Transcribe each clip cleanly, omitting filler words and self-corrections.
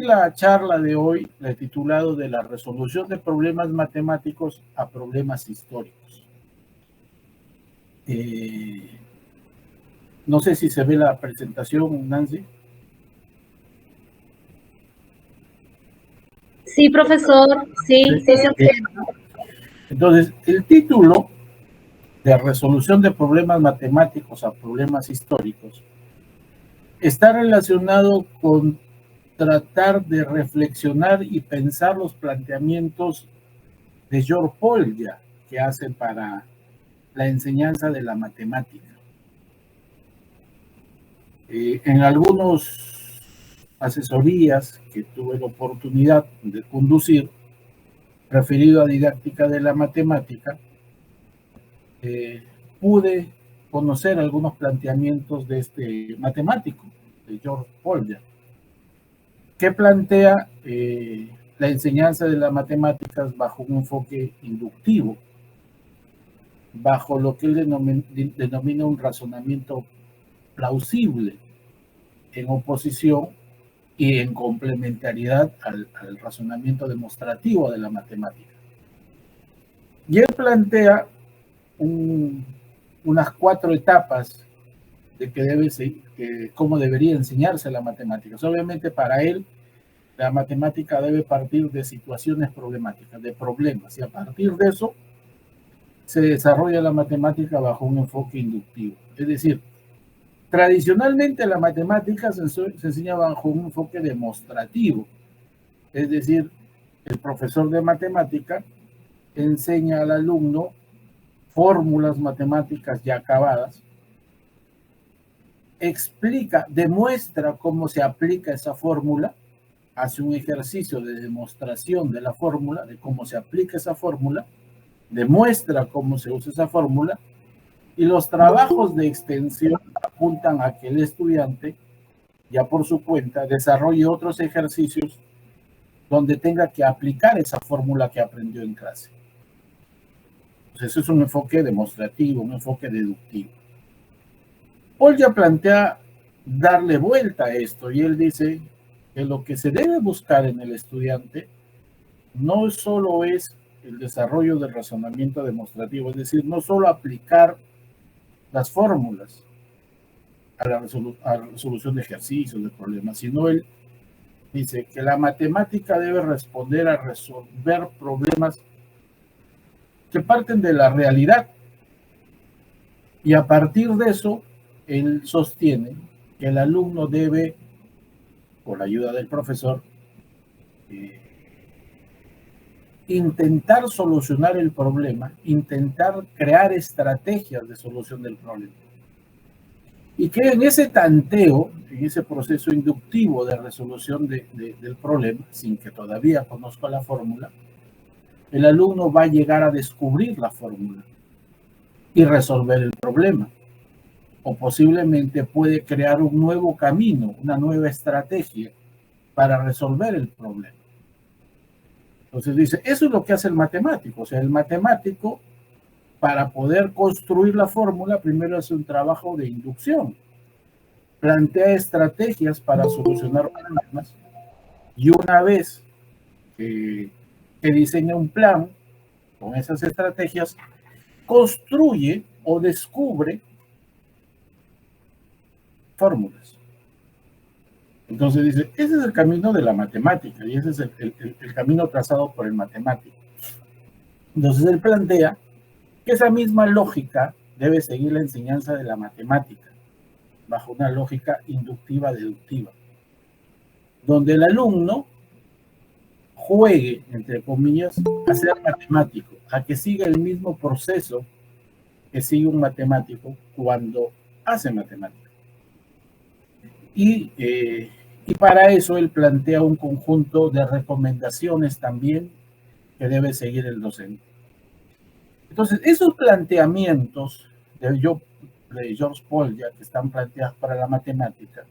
la charla de hoy la he titulado de la resolución de problemas matemáticos a problemas históricos. No sé si se ve la presentación, Nancy. Sí, profesor, sí se observa. Entonces, el título de resolución de problemas matemáticos a problemas históricos está relacionado con tratar de reflexionar y pensar los planteamientos de George Polya que hace para la enseñanza de la matemática. En algunas asesorías que tuve la oportunidad de conducir, referido a didáctica de la matemática, pude conocer algunos planteamientos de este matemático, de George Polya, que plantea la enseñanza de las matemáticas bajo un enfoque inductivo, bajo lo que él denomina un razonamiento plausible, en oposición y en complementariedad al razonamiento demostrativo de la matemática. Y él plantea unas 4 etapas de cómo debería enseñarse la matemática. Obviamente para él la matemática debe partir de situaciones problemáticas, de problemas, y a partir de eso se desarrolla la matemática bajo un enfoque inductivo. Es decir, tradicionalmente la matemática se enseña bajo un enfoque demostrativo. Es decir, el profesor de matemática enseña al alumno fórmulas matemáticas ya acabadas, demuestra cómo se aplica esa fórmula, hace un ejercicio de demostración de la fórmula, de cómo se aplica esa fórmula, demuestra cómo se usa esa fórmula, y los trabajos de extensión apuntan a que el estudiante, ya por su cuenta, desarrolle otros ejercicios donde tenga que aplicar esa fórmula que aprendió en clase. Entonces, eso es un enfoque demostrativo, un enfoque deductivo. Polya plantea darle vuelta a esto, y él dice que lo que se debe buscar en el estudiante no solo es el desarrollo del razonamiento demostrativo, es decir, no solo aplicar las fórmulas a la resolución de ejercicios, de problemas, sino él dice que la matemática debe responder a resolver problemas que parten de la realidad, y a partir de eso él sostiene que el alumno debe, con la ayuda del profesor, intentar solucionar el problema, intentar crear estrategias de solución del problema. Y que en ese tanteo, en ese proceso inductivo de resolución del problema, sin que todavía conozca la fórmula, el alumno va a llegar a descubrir la fórmula y resolver el problema. O posiblemente puede crear un nuevo camino, una nueva estrategia para resolver el problema. Entonces dice, eso es lo que hace el matemático. O sea, el matemático, para poder construir la fórmula, primero hace un trabajo de inducción. Plantea estrategias para solucionar problemas, y una vez que diseña un plan con esas estrategias, construye o descubre fórmulas. Entonces dice, ese es el camino de la matemática, y ese es el camino trazado por el matemático. Entonces él plantea que esa misma lógica debe seguir la enseñanza de la matemática, bajo una lógica inductiva-deductiva, donde el alumno juegue, entre comillas, a ser matemático, a que siga el mismo proceso que sigue un matemático cuando hace matemática. Y para eso él plantea un conjunto de recomendaciones también que debe seguir el docente. Entonces, esos planteamientos de George Polya, que están planteados para la matemática,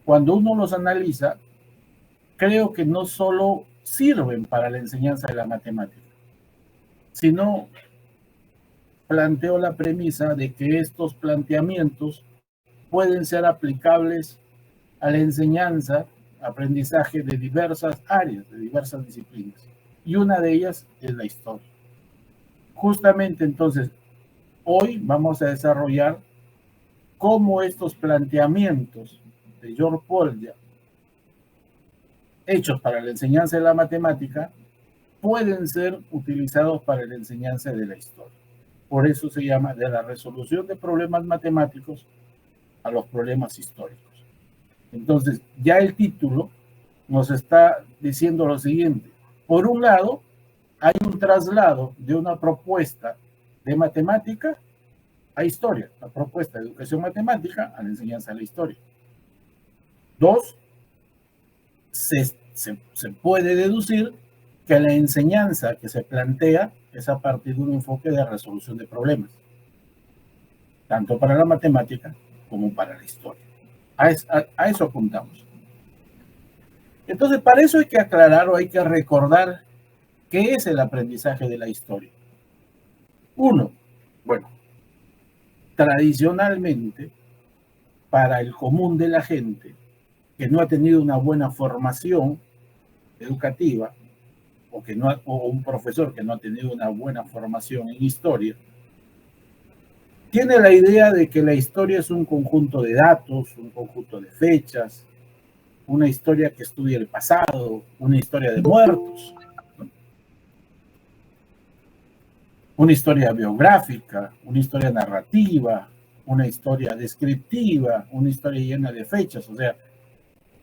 cuando uno los analiza, creo que no solo sirven para la enseñanza de la matemática, sino planteo la premisa de que estos planteamientos pueden ser aplicables a la enseñanza aprendizaje de diversas áreas, de diversas disciplinas. Y una de ellas es la historia. Justamente entonces, hoy vamos a desarrollar cómo estos planteamientos de George Polya, hechos para la enseñanza de la matemática, pueden ser utilizados para la enseñanza de la historia. Por eso se llama de la resolución de problemas matemáticos a los problemas históricos. Entonces, ya el título nos está diciendo lo siguiente. Por un lado, hay un traslado de una propuesta de matemática a historia, la propuesta de educación matemática a la enseñanza de la historia. Dos, se puede deducir que la enseñanza que se plantea es a partir de un enfoque de resolución de problemas, tanto para la matemática como para la historia. A eso apuntamos. Entonces, para eso hay que aclarar o hay que recordar qué es el aprendizaje de la historia. Uno, bueno, tradicionalmente, para el común de la gente que no ha tenido una buena formación educativa, o un profesor que no ha tenido una buena formación en historia, tiene la idea de que la historia es un conjunto de datos, un conjunto de fechas, una historia que estudia el pasado, una historia de muertos, una historia biográfica, una historia narrativa, una historia descriptiva, una historia llena de fechas. O sea,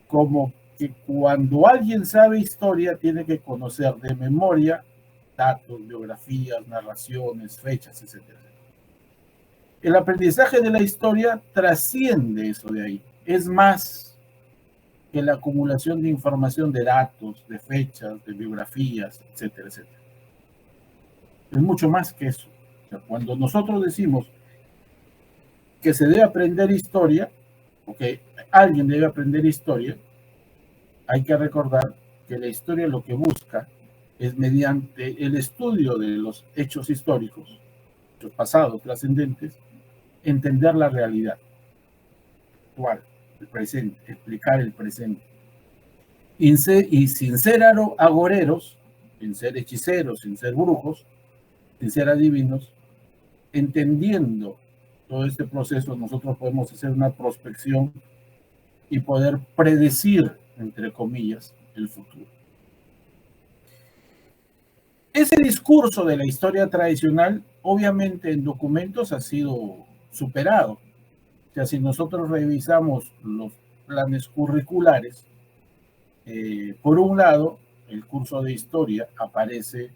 como que cuando alguien sabe historia tiene que conocer de memoria datos, biografías, narraciones, fechas, etc. El aprendizaje de la historia trasciende eso de ahí. Es más que la acumulación de información de datos, de fechas, de biografías, etcétera, etcétera. Es mucho más que eso. O sea, cuando nosotros decimos que se debe aprender historia, o que alguien debe aprender historia, hay que recordar que la historia lo que busca es, mediante el estudio de los hechos históricos, los pasados trascendentes, entender la realidad actual, el presente, explicar el presente. Y sin ser agoreros, sin ser hechiceros, sin ser brujos, sin ser adivinos, entendiendo todo este proceso, nosotros podemos hacer una prospección y poder predecir, entre comillas, el futuro. Ese discurso de la historia tradicional, obviamente en documentos ha sido superado. O sea, si nosotros revisamos los planes curriculares, por un lado, el curso de historia aparece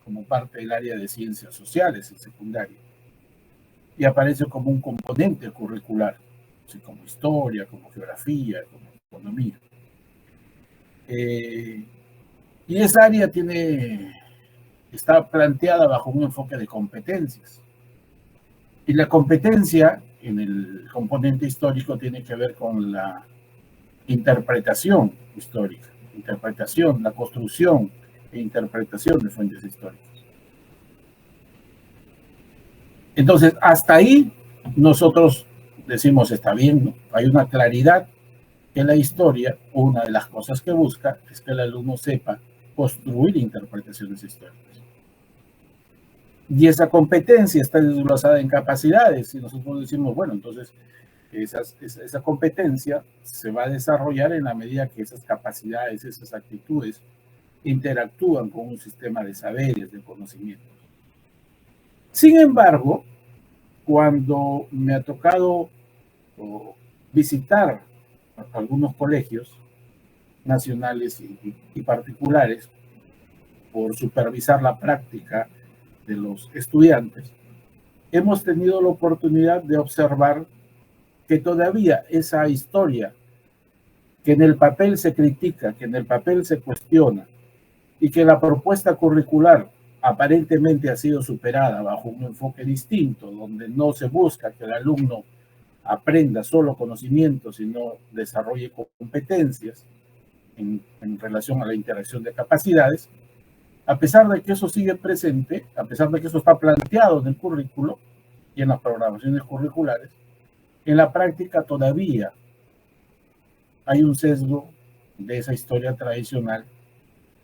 como parte del área de ciencias sociales en secundaria y aparece como un componente curricular, así como historia, como geografía, como economía. Y esa área está planteada bajo un enfoque de competencias. Y la competencia en el componente histórico tiene que ver con la interpretación histórica, la construcción e interpretación de fuentes históricas. Entonces, hasta ahí nosotros decimos, está bien, ¿no? Hay una claridad que la historia, una de las cosas que busca es que el alumno sepa construir interpretaciones históricas. Y esa competencia está desglosada en capacidades, y nosotros decimos, bueno, entonces esa competencia se va a desarrollar en la medida que esas capacidades, esas actitudes interactúan con un sistema de saberes, de conocimientos. Sin embargo, cuando me ha tocado visitar algunos colegios nacionales y particulares por supervisar la práctica de los estudiantes, hemos tenido la oportunidad de observar que todavía esa historia que en el papel se critica, que en el papel se cuestiona y que la propuesta curricular aparentemente ha sido superada bajo un enfoque distinto, donde no se busca que el alumno aprenda solo conocimientos, sino desarrolle competencias en relación a la interacción de capacidades. A pesar de que eso sigue presente, a pesar de que eso está planteado en el currículo y en las programaciones curriculares, en la práctica todavía hay un sesgo de esa historia tradicional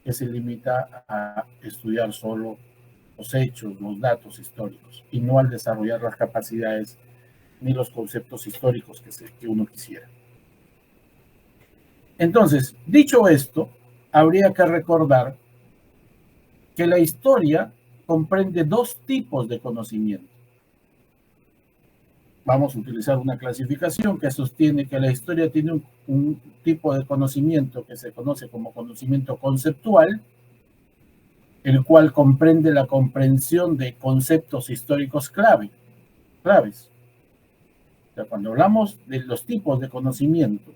que se limita a estudiar solo los hechos, los datos históricos, y no al desarrollar las capacidades ni los conceptos históricos que uno quisiera. Entonces, dicho esto, habría que recordar que la historia comprende dos tipos de conocimiento. Vamos a utilizar una clasificación que sostiene que la historia tiene un tipo de conocimiento que se conoce como conocimiento conceptual, el cual comprende la comprensión de conceptos históricos claves. O sea, cuando hablamos de los tipos de conocimiento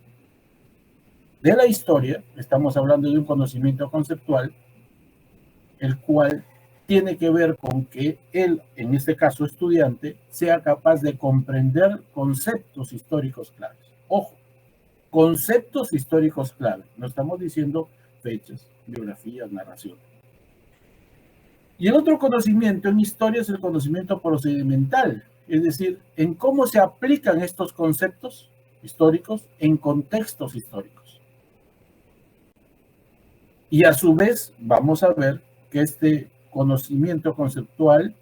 de la historia, estamos hablando de un conocimiento conceptual, el cual tiene que ver con que él, en este caso estudiante, sea capaz de comprender conceptos históricos claves. Ojo, conceptos históricos claves. No estamos diciendo fechas, biografías, narración. Y el otro conocimiento en historia es el conocimiento procedimental, es decir, en cómo se aplican estos conceptos históricos en contextos históricos. Y a su vez vamos a ver que este conocimiento conceptual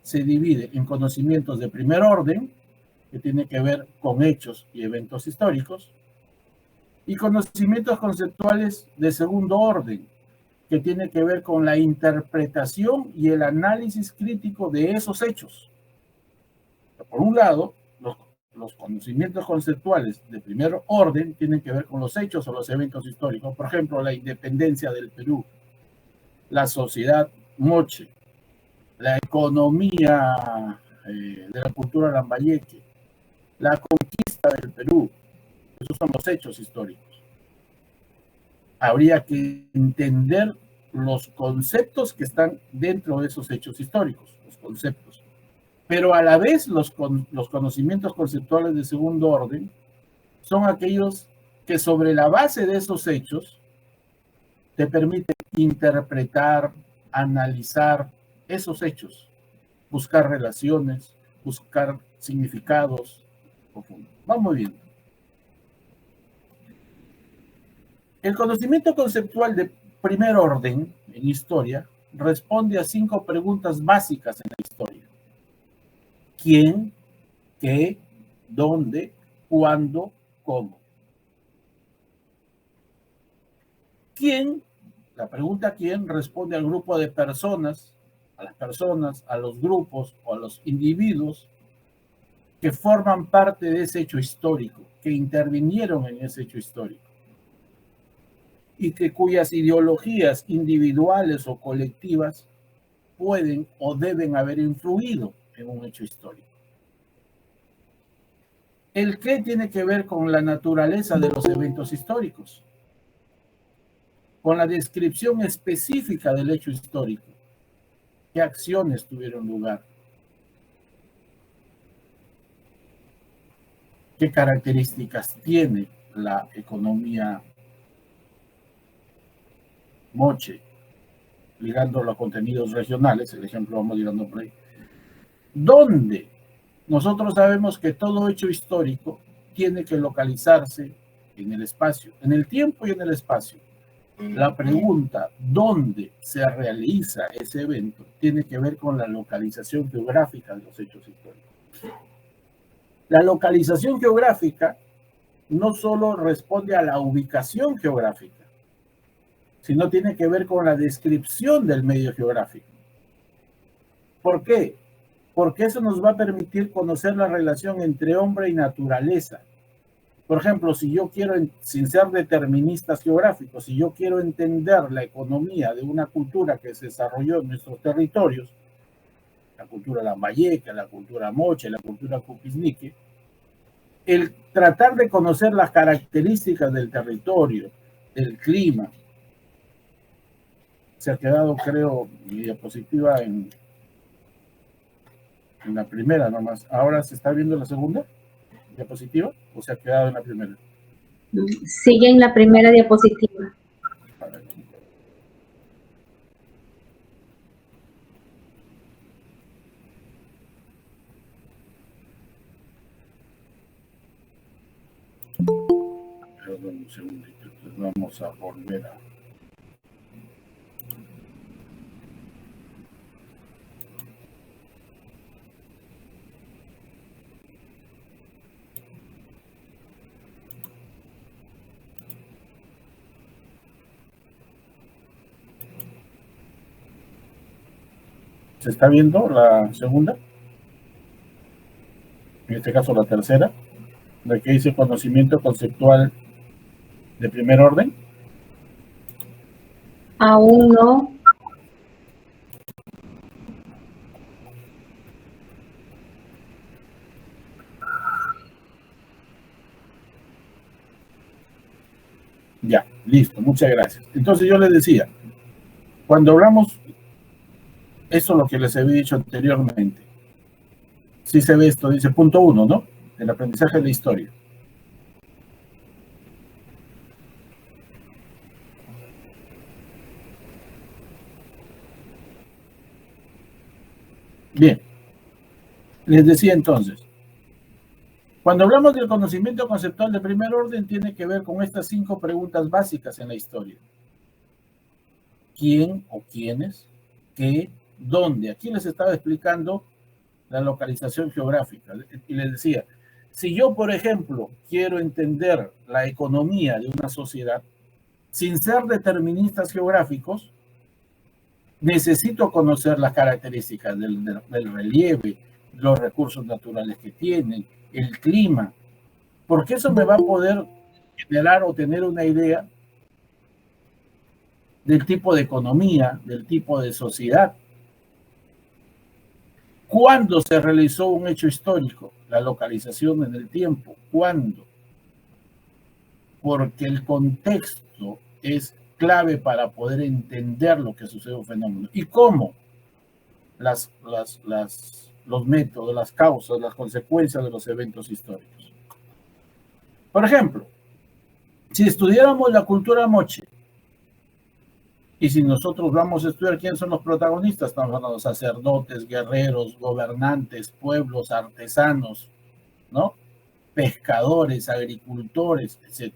se divide en conocimientos de primer orden, que tiene que ver con hechos y eventos históricos, y conocimientos conceptuales de segundo orden, que tiene que ver con la interpretación y el análisis crítico de esos hechos. Por un lado, los conocimientos conceptuales de primer orden tienen que ver con los hechos o los eventos históricos. Por ejemplo, la independencia del Perú, la sociedad moche, la economía de la cultura lambayeque, la conquista del Perú. Esos son los hechos históricos. Habría que entender los conceptos que están dentro de esos hechos históricos, los conceptos. Pero a la vez los conocimientos conceptuales de segundo orden son aquellos que sobre la base de esos hechos te permiten interpretar, analizar esos hechos, buscar relaciones, buscar significados profundos. Vamos viendo. El conocimiento conceptual de primer orden en historia responde a 5 preguntas básicas en la historia. ¿Quién? ¿Qué? ¿Dónde? ¿Cuándo? ¿Cómo? ¿Quién? La pregunta ¿quién? Responde al grupo de personas, a las personas, a los grupos o a los individuos que forman parte de ese hecho histórico, que intervinieron en ese hecho histórico y que cuyas ideologías individuales o colectivas pueden o deben haber influido en un hecho histórico. El qué tiene que ver con la naturaleza de los eventos históricos, con la descripción específica del hecho histórico, qué acciones tuvieron lugar, qué características tiene la economía moche, ligándolo a contenidos regionales, el ejemplo vamos llegando por ahí. ¿Dónde? Nosotros sabemos que todo hecho histórico tiene que localizarse en el espacio, en el tiempo y en el espacio. La pregunta, ¿dónde se realiza ese evento? Tiene que ver con la localización geográfica de los hechos históricos. La localización geográfica no solo responde a la ubicación geográfica, sino tiene que ver con la descripción del medio geográfico. ¿Por qué? Porque eso nos va a permitir conocer la relación entre hombre y naturaleza. Por ejemplo, si yo quiero, sin ser deterministas geográficos, si yo quiero entender la economía de una cultura que se desarrolló en nuestros territorios, la cultura lambayeca, la cultura moche, la cultura cupisnique, el tratar de conocer las características del territorio, del clima. Se ha quedado, creo, mi diapositiva en la primera nomás. ¿Ahora se está viendo la segunda diapositiva o se ha quedado en la primera? Sigue en la primera diapositiva. Perdón. segundito. Entonces vamos a volver a... ¿Se está viendo la segunda? En este caso la tercera, la que dice conocimiento conceptual de primer orden. Aún no. Ya, listo, muchas gracias. Entonces yo les decía, cuando hablamos, eso es lo que les había dicho anteriormente. Sí se ve esto, dice punto 1, ¿no? El aprendizaje de la historia. Bien, les decía entonces, cuando hablamos del conocimiento conceptual de primer orden, tiene que ver con estas 5 preguntas básicas en la historia. ¿Quién o quiénes? ¿Qué? ¿Dónde? Aquí les estaba explicando la localización geográfica. Y les decía, si yo, por ejemplo, quiero entender la economía de una sociedad, sin ser deterministas geográficos, necesito conocer las características del relieve, los recursos naturales que tienen, el clima, porque eso me va a poder generar o tener una idea del tipo de economía, del tipo de sociedad. ¿Cuándo se realizó un hecho histórico? La localización en el tiempo. ¿Cuándo? Porque el contexto es clave para poder entender lo que sucede un fenómeno. ¿Y cómo? Los métodos, las causas, las consecuencias de los eventos históricos. Por ejemplo, si estudiáramos la cultura moche, y si nosotros vamos a estudiar quiénes son los protagonistas, estamos hablando de los sacerdotes, guerreros, gobernantes, pueblos, artesanos, ¿no? Pescadores, agricultores, etc.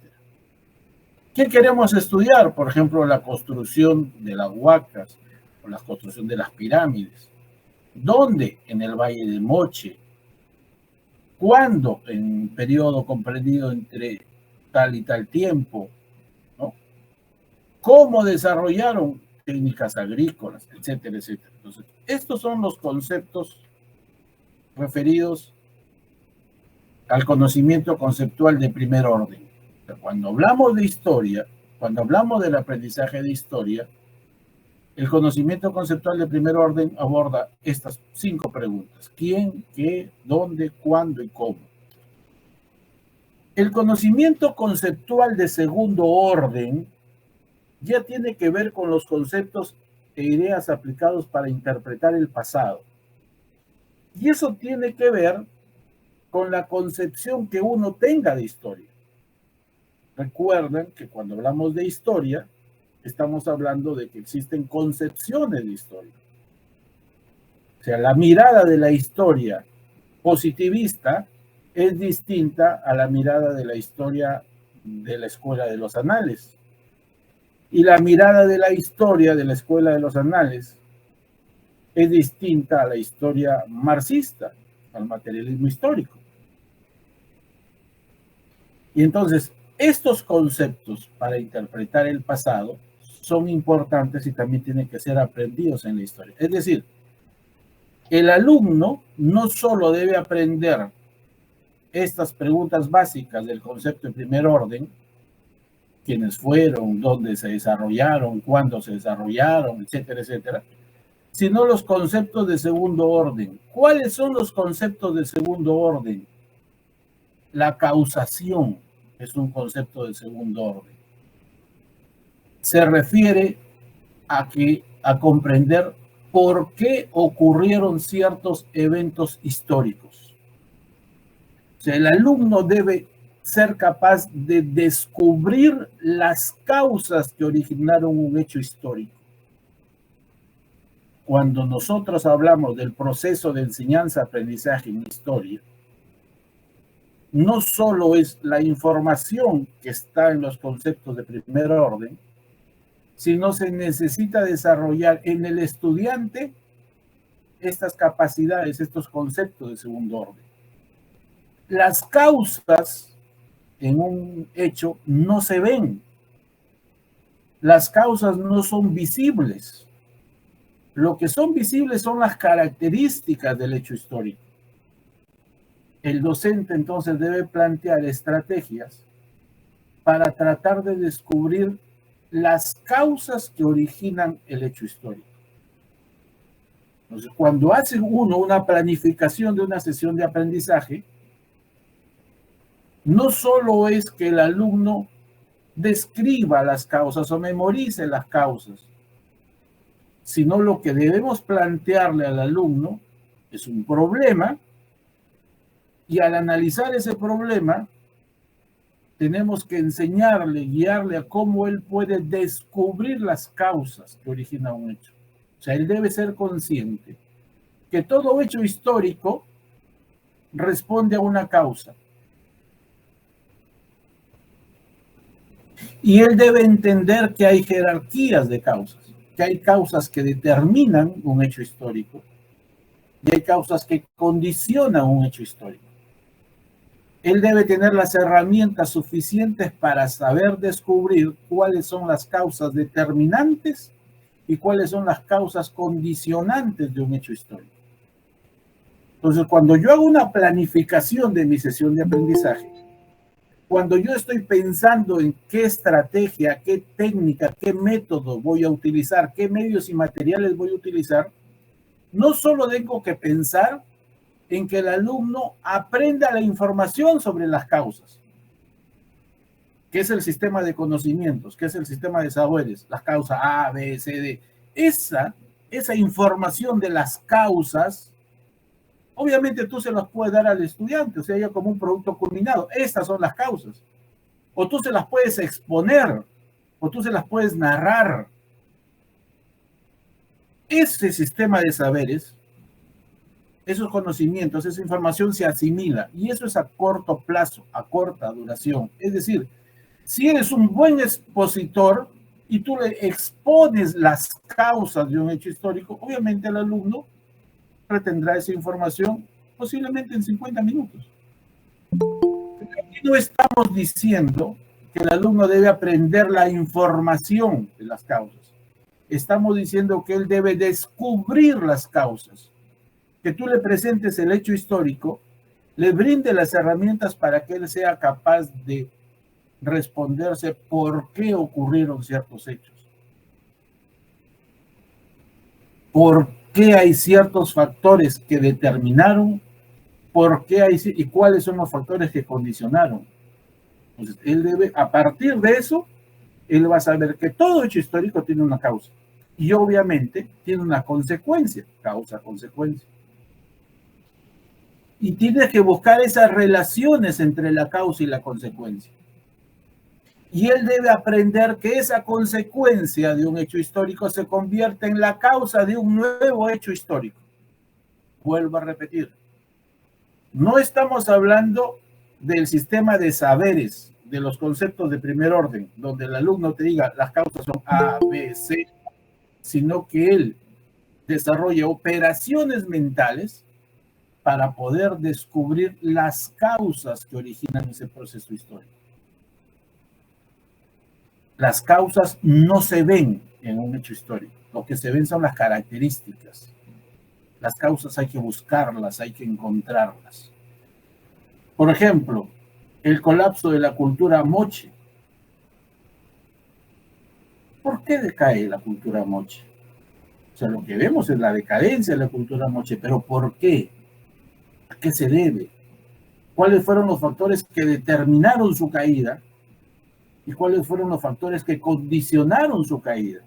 ¿Qué queremos estudiar? Por ejemplo, la construcción de las huacas o la construcción de las pirámides. ¿Dónde? En el Valle de Moche. ¿Cuándo? En un periodo comprendido entre tal y tal tiempo, ¿no? ¿Cómo desarrollaron técnicas agrícolas, etcétera, etcétera? Entonces, estos son los conceptos referidos al conocimiento conceptual de primer orden. Cuando hablamos de historia, cuando hablamos del aprendizaje de historia, el conocimiento conceptual de primer orden aborda estas 5 preguntas: ¿quién, qué, dónde, cuándo y cómo? El conocimiento conceptual de segundo orden ya tiene que ver con los conceptos e ideas aplicados para interpretar el pasado. Y eso tiene que ver con la concepción que uno tenga de historia. Recuerden que cuando hablamos de historia, estamos hablando de que existen concepciones de historia. O sea, la mirada de la historia positivista es distinta a la mirada de la historia de la Escuela de los Anales. Y la mirada de la historia de la Escuela de los Anales es distinta a la historia marxista, al materialismo histórico. Y entonces, estos conceptos para interpretar el pasado son importantes y también tienen que ser aprendidos en la historia. Es decir, el alumno no solo debe aprender estas preguntas básicas del concepto de primer orden, quiénes fueron, dónde se desarrollaron, cuándo se desarrollaron, etcétera, etcétera, sino los conceptos de segundo orden. ¿Cuáles son los conceptos de segundo orden? La causación es un concepto de segundo orden. Se refiere a comprender por qué ocurrieron ciertos eventos históricos. O sea, el alumno debe ser capaz de descubrir las causas que originaron un hecho histórico. Cuando nosotros hablamos del proceso de enseñanza-aprendizaje en historia, no solo es la información que está en los conceptos de primer orden, sino se necesita desarrollar en el estudiante estas capacidades, estos conceptos de segundo orden. Las causas en un hecho no se ven. Las causas no son visibles. Lo que son visibles son las características del hecho histórico. El docente entonces debe plantear estrategias para tratar de descubrir las causas que originan el hecho histórico. Entonces, cuando hace uno una planificación de una sesión de aprendizaje, no solo es que el alumno describa las causas o memorice las causas, sino lo que debemos plantearle al alumno es un problema, y al analizar ese problema, tenemos que enseñarle, guiarle a cómo él puede descubrir las causas que originan un hecho. O sea, él debe ser consciente que todo hecho histórico responde a una causa. Y él debe entender que hay jerarquías de causas, que hay causas que determinan un hecho histórico y hay causas que condicionan un hecho histórico. Él debe tener las herramientas suficientes para saber descubrir cuáles son las causas determinantes y cuáles son las causas condicionantes de un hecho histórico. Entonces, cuando yo hago una planificación de mi sesión de aprendizaje, cuando yo estoy pensando en qué estrategia, qué técnica, qué método voy a utilizar, qué medios y materiales voy a utilizar, no solo tengo que pensar en que el alumno aprenda la información sobre las causas, que es el sistema de conocimientos, que es el sistema de saberes, las causas A, B, C, D. Esa información de las causas, obviamente tú se las puedes dar al estudiante, o sea, ya como un producto culminado. Estas son las causas. O tú se las puedes exponer, o tú se las puedes narrar. Ese sistema de saberes, esos conocimientos, esa información se asimila, y eso es a corto plazo, a corta duración. Es decir, si eres un buen expositor y tú le expones las causas de un hecho histórico, obviamente el alumno retendrá esa información posiblemente en 50 minutos. Pero aquí no estamos diciendo que el alumno debe aprender la información de las causas. Estamos diciendo que él debe descubrir las causas. Que tú le presentes el hecho histórico, le brinde las herramientas para que él sea capaz de responderse por qué ocurrieron ciertos hechos. ¿Por qué hay ciertos factores que determinaron? ¿Por qué hay y cuáles son los factores que condicionaron? Entonces, él debe, a partir de eso, él va a saber que todo hecho histórico tiene una causa. Y obviamente tiene una consecuencia, causa-consecuencia. Y tiene que buscar esas relaciones entre la causa y la consecuencia. Y él debe aprender que esa consecuencia de un hecho histórico se convierte en la causa de un nuevo hecho histórico. Vuelvo a repetir. No estamos hablando del sistema de saberes, de los conceptos de primer orden, donde el alumno te diga las causas son A, B, C, sino que él desarrolla operaciones mentales para poder descubrir las causas que originan ese proceso histórico. Las causas no se ven en un hecho histórico, lo que se ven son las características. Las causas hay que buscarlas, hay que encontrarlas. Por ejemplo, el colapso de la cultura moche. ¿Por qué decae la cultura moche? O sea, lo que vemos es la decadencia de la cultura moche, pero ¿por qué? ¿A qué se debe? ¿Cuáles fueron los factores que determinaron su caída? ¿Y cuáles fueron los factores que condicionaron su caída?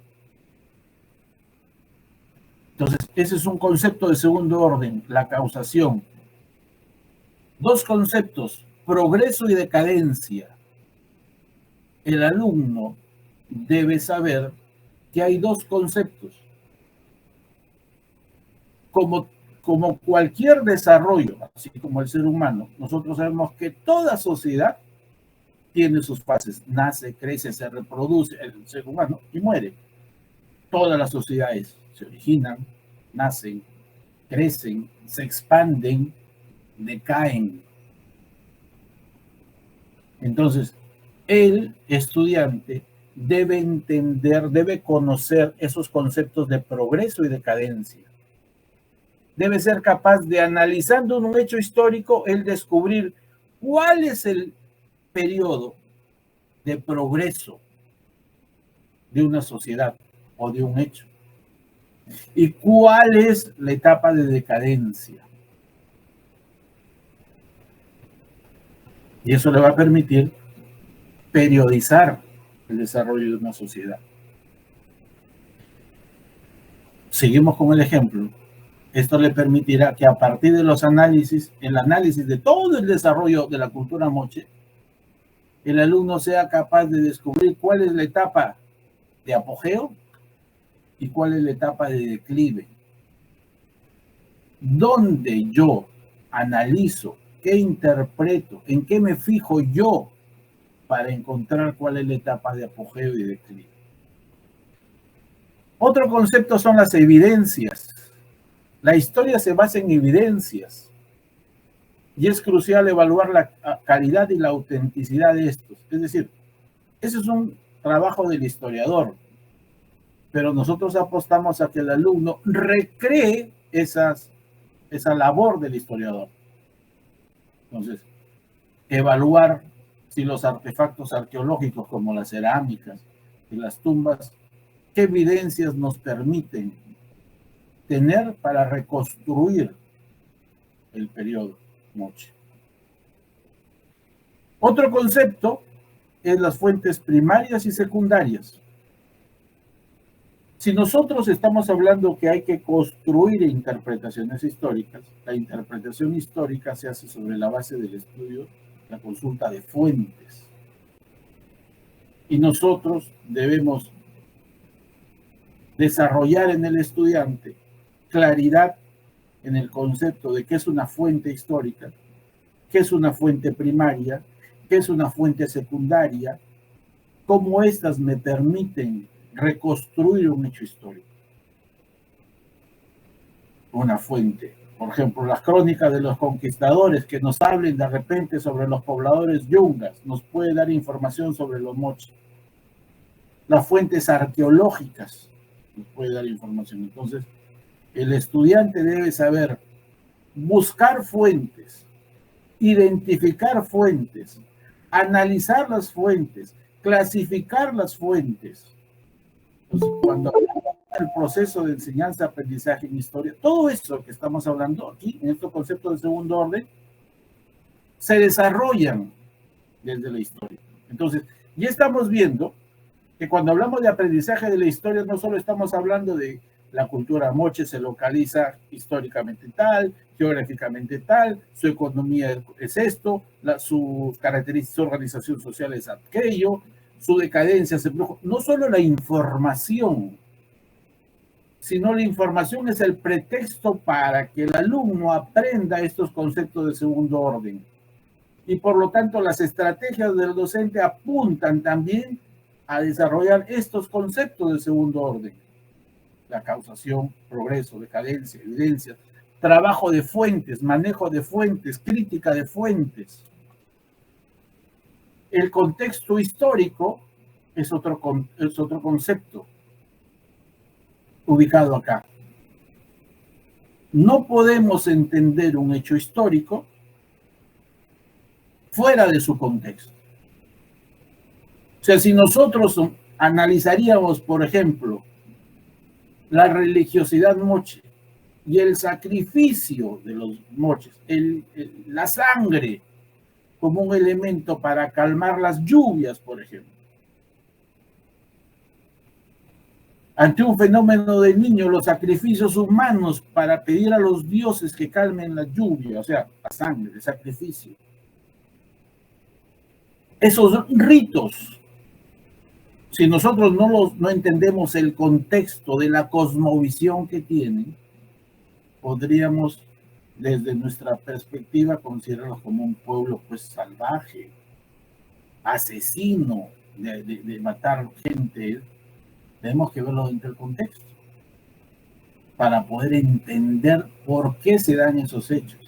Entonces, ese es un concepto de segundo orden, la causación. Dos conceptos, progreso y decadencia. El alumno debe saber que hay dos conceptos. Como como cualquier desarrollo, así como el ser humano, nosotros sabemos que toda sociedad tiene sus fases. Nace, crece, se reproduce el ser humano y muere. Todas las sociedades se originan, nacen, crecen, se expanden, decaen. Entonces, el estudiante debe entender, debe conocer esos conceptos de progreso y decadencia. Debe ser capaz de, analizando un hecho histórico, el descubrir cuál es el periodo de progreso de una sociedad o de un hecho y cuál es la etapa de decadencia. Y eso le va a permitir periodizar el desarrollo de una sociedad. Seguimos con el ejemplo. Esto le permitirá que a partir de los análisis, el análisis de todo el desarrollo de la cultura moche, el alumno sea capaz de descubrir cuál es la etapa de apogeo y cuál es la etapa de declive. Donde yo analizo, qué interpreto, en qué me fijo yo para encontrar cuál es la etapa de apogeo y declive. Otro concepto son las evidencias. La historia se basa en evidencias y es crucial evaluar la calidad y la autenticidad de estos. Es decir, ese es un trabajo del historiador, pero nosotros apostamos a que el alumno recree esa labor del historiador. Entonces, evaluar si los artefactos arqueológicos como las cerámicas y las tumbas, qué evidencias nos permiten tener para reconstruir el periodo moche. Otro concepto es las fuentes primarias y secundarias. Si nosotros estamos hablando que hay que construir interpretaciones históricas, la interpretación histórica se hace sobre la base del estudio, la consulta de fuentes. Y nosotros debemos desarrollar en el estudiante claridad en el concepto de qué es una fuente histórica, qué es una fuente primaria, qué es una fuente secundaria, cómo estas me permiten reconstruir un hecho histórico. Una fuente, por ejemplo, las crónicas de los conquistadores que nos hablen de repente sobre los pobladores yungas, nos puede dar información sobre los moches. Las fuentes arqueológicas nos puede dar información. Entonces, el estudiante debe saber buscar fuentes, identificar fuentes, analizar las fuentes, clasificar las fuentes. Entonces, cuando el proceso de enseñanza-aprendizaje en historia, todo eso que estamos hablando aquí, en estos conceptos de segundo orden, se desarrollan desde la historia. Entonces, ya estamos viendo que cuando hablamos de aprendizaje de la historia, no solo estamos hablando de la cultura moche se localiza históricamente tal, geográficamente tal, su economía es esto, sus características, su organización social es aquello, su decadencia se produjo. No solo la información, sino la información es el pretexto para que el alumno aprenda estos conceptos de segundo orden. Y por lo tanto, las estrategias del docente apuntan también a desarrollar estos conceptos de segundo orden. La causación, progreso, decadencia, evidencia, trabajo de fuentes, manejo de fuentes, crítica de fuentes. El contexto histórico es otro concepto ubicado acá. No podemos entender un hecho histórico fuera de su contexto. O sea, si nosotros analizaríamos, por ejemplo, la religiosidad moche y el sacrificio de los moches, la sangre como un elemento para calmar las lluvias, por ejemplo. Ante un fenómeno del niño, los sacrificios humanos para pedir a los dioses que calmen la lluvia, o sea, la sangre, el sacrificio. Esos ritos, si nosotros no entendemos el contexto de la cosmovisión que tienen, podríamos, desde nuestra perspectiva, considerarlo como un pueblo pues salvaje, asesino, de matar gente. Tenemos que verlo dentro del contexto para poder entender por qué se dan esos hechos,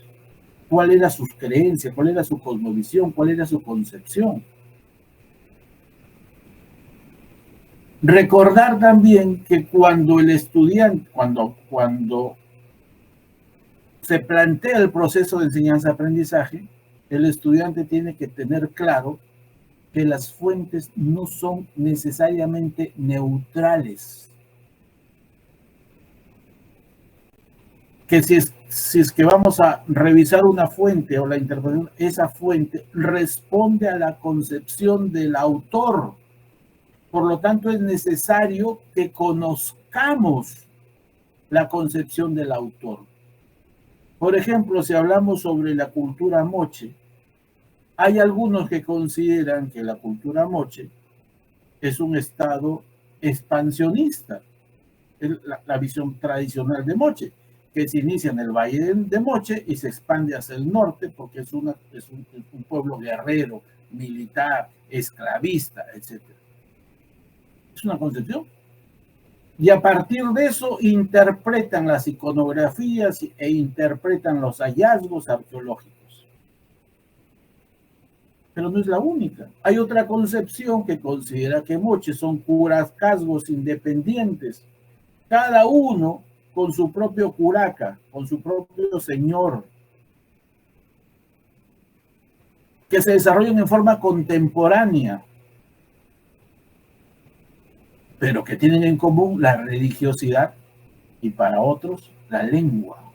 cuál era sus creencias, cuál era su cosmovisión, cuál era su concepción. Recordar también que cuando el estudiante, cuando se plantea el proceso de enseñanza-aprendizaje, el estudiante tiene que tener claro que las fuentes no son necesariamente neutrales. Que si es que vamos a revisar una fuente o la interpretación, esa fuente responde a la concepción del autor. Por lo tanto, es necesario que conozcamos la concepción del autor. Por ejemplo, si hablamos sobre la cultura moche, hay algunos que consideran que la cultura moche es un estado expansionista, la visión tradicional de Moche, que se inicia en el valle de Moche y se expande hacia el norte porque es un pueblo guerrero, militar, esclavista, etc. Es una concepción. Y a partir de eso interpretan las iconografías e interpretan los hallazgos arqueológicos. Pero no es la única. Hay otra concepción que considera que Moche son curacazgos independientes, cada uno con su propio curaca, con su propio señor, que se desarrollan en forma contemporánea, pero que tienen en común la religiosidad y para otros la lengua.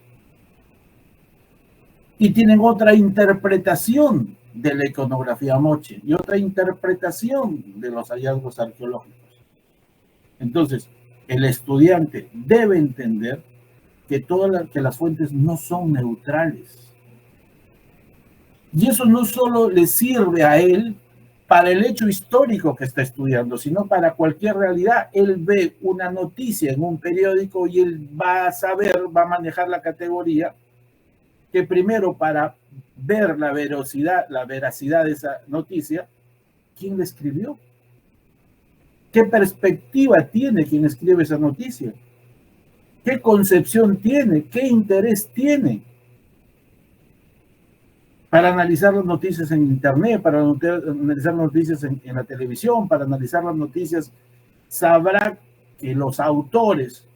Y tienen otra interpretación de la iconografía moche y otra interpretación de los hallazgos arqueológicos. Entonces, el estudiante debe entender que que las fuentes no son neutrales. Y eso no solo le sirve a él para el hecho histórico que está estudiando, sino para cualquier realidad. Él ve una noticia en un periódico y él va a saber, va a manejar la categoría que primero, para ver la veracidad de esa noticia, ¿quién la escribió? ¿Qué perspectiva tiene quien escribe esa noticia? ¿Qué concepción tiene? ¿Qué interés tiene? Para analizar las noticias en internet, para analizar las noticias en la televisión, para analizar las noticias, sabrá que los autores,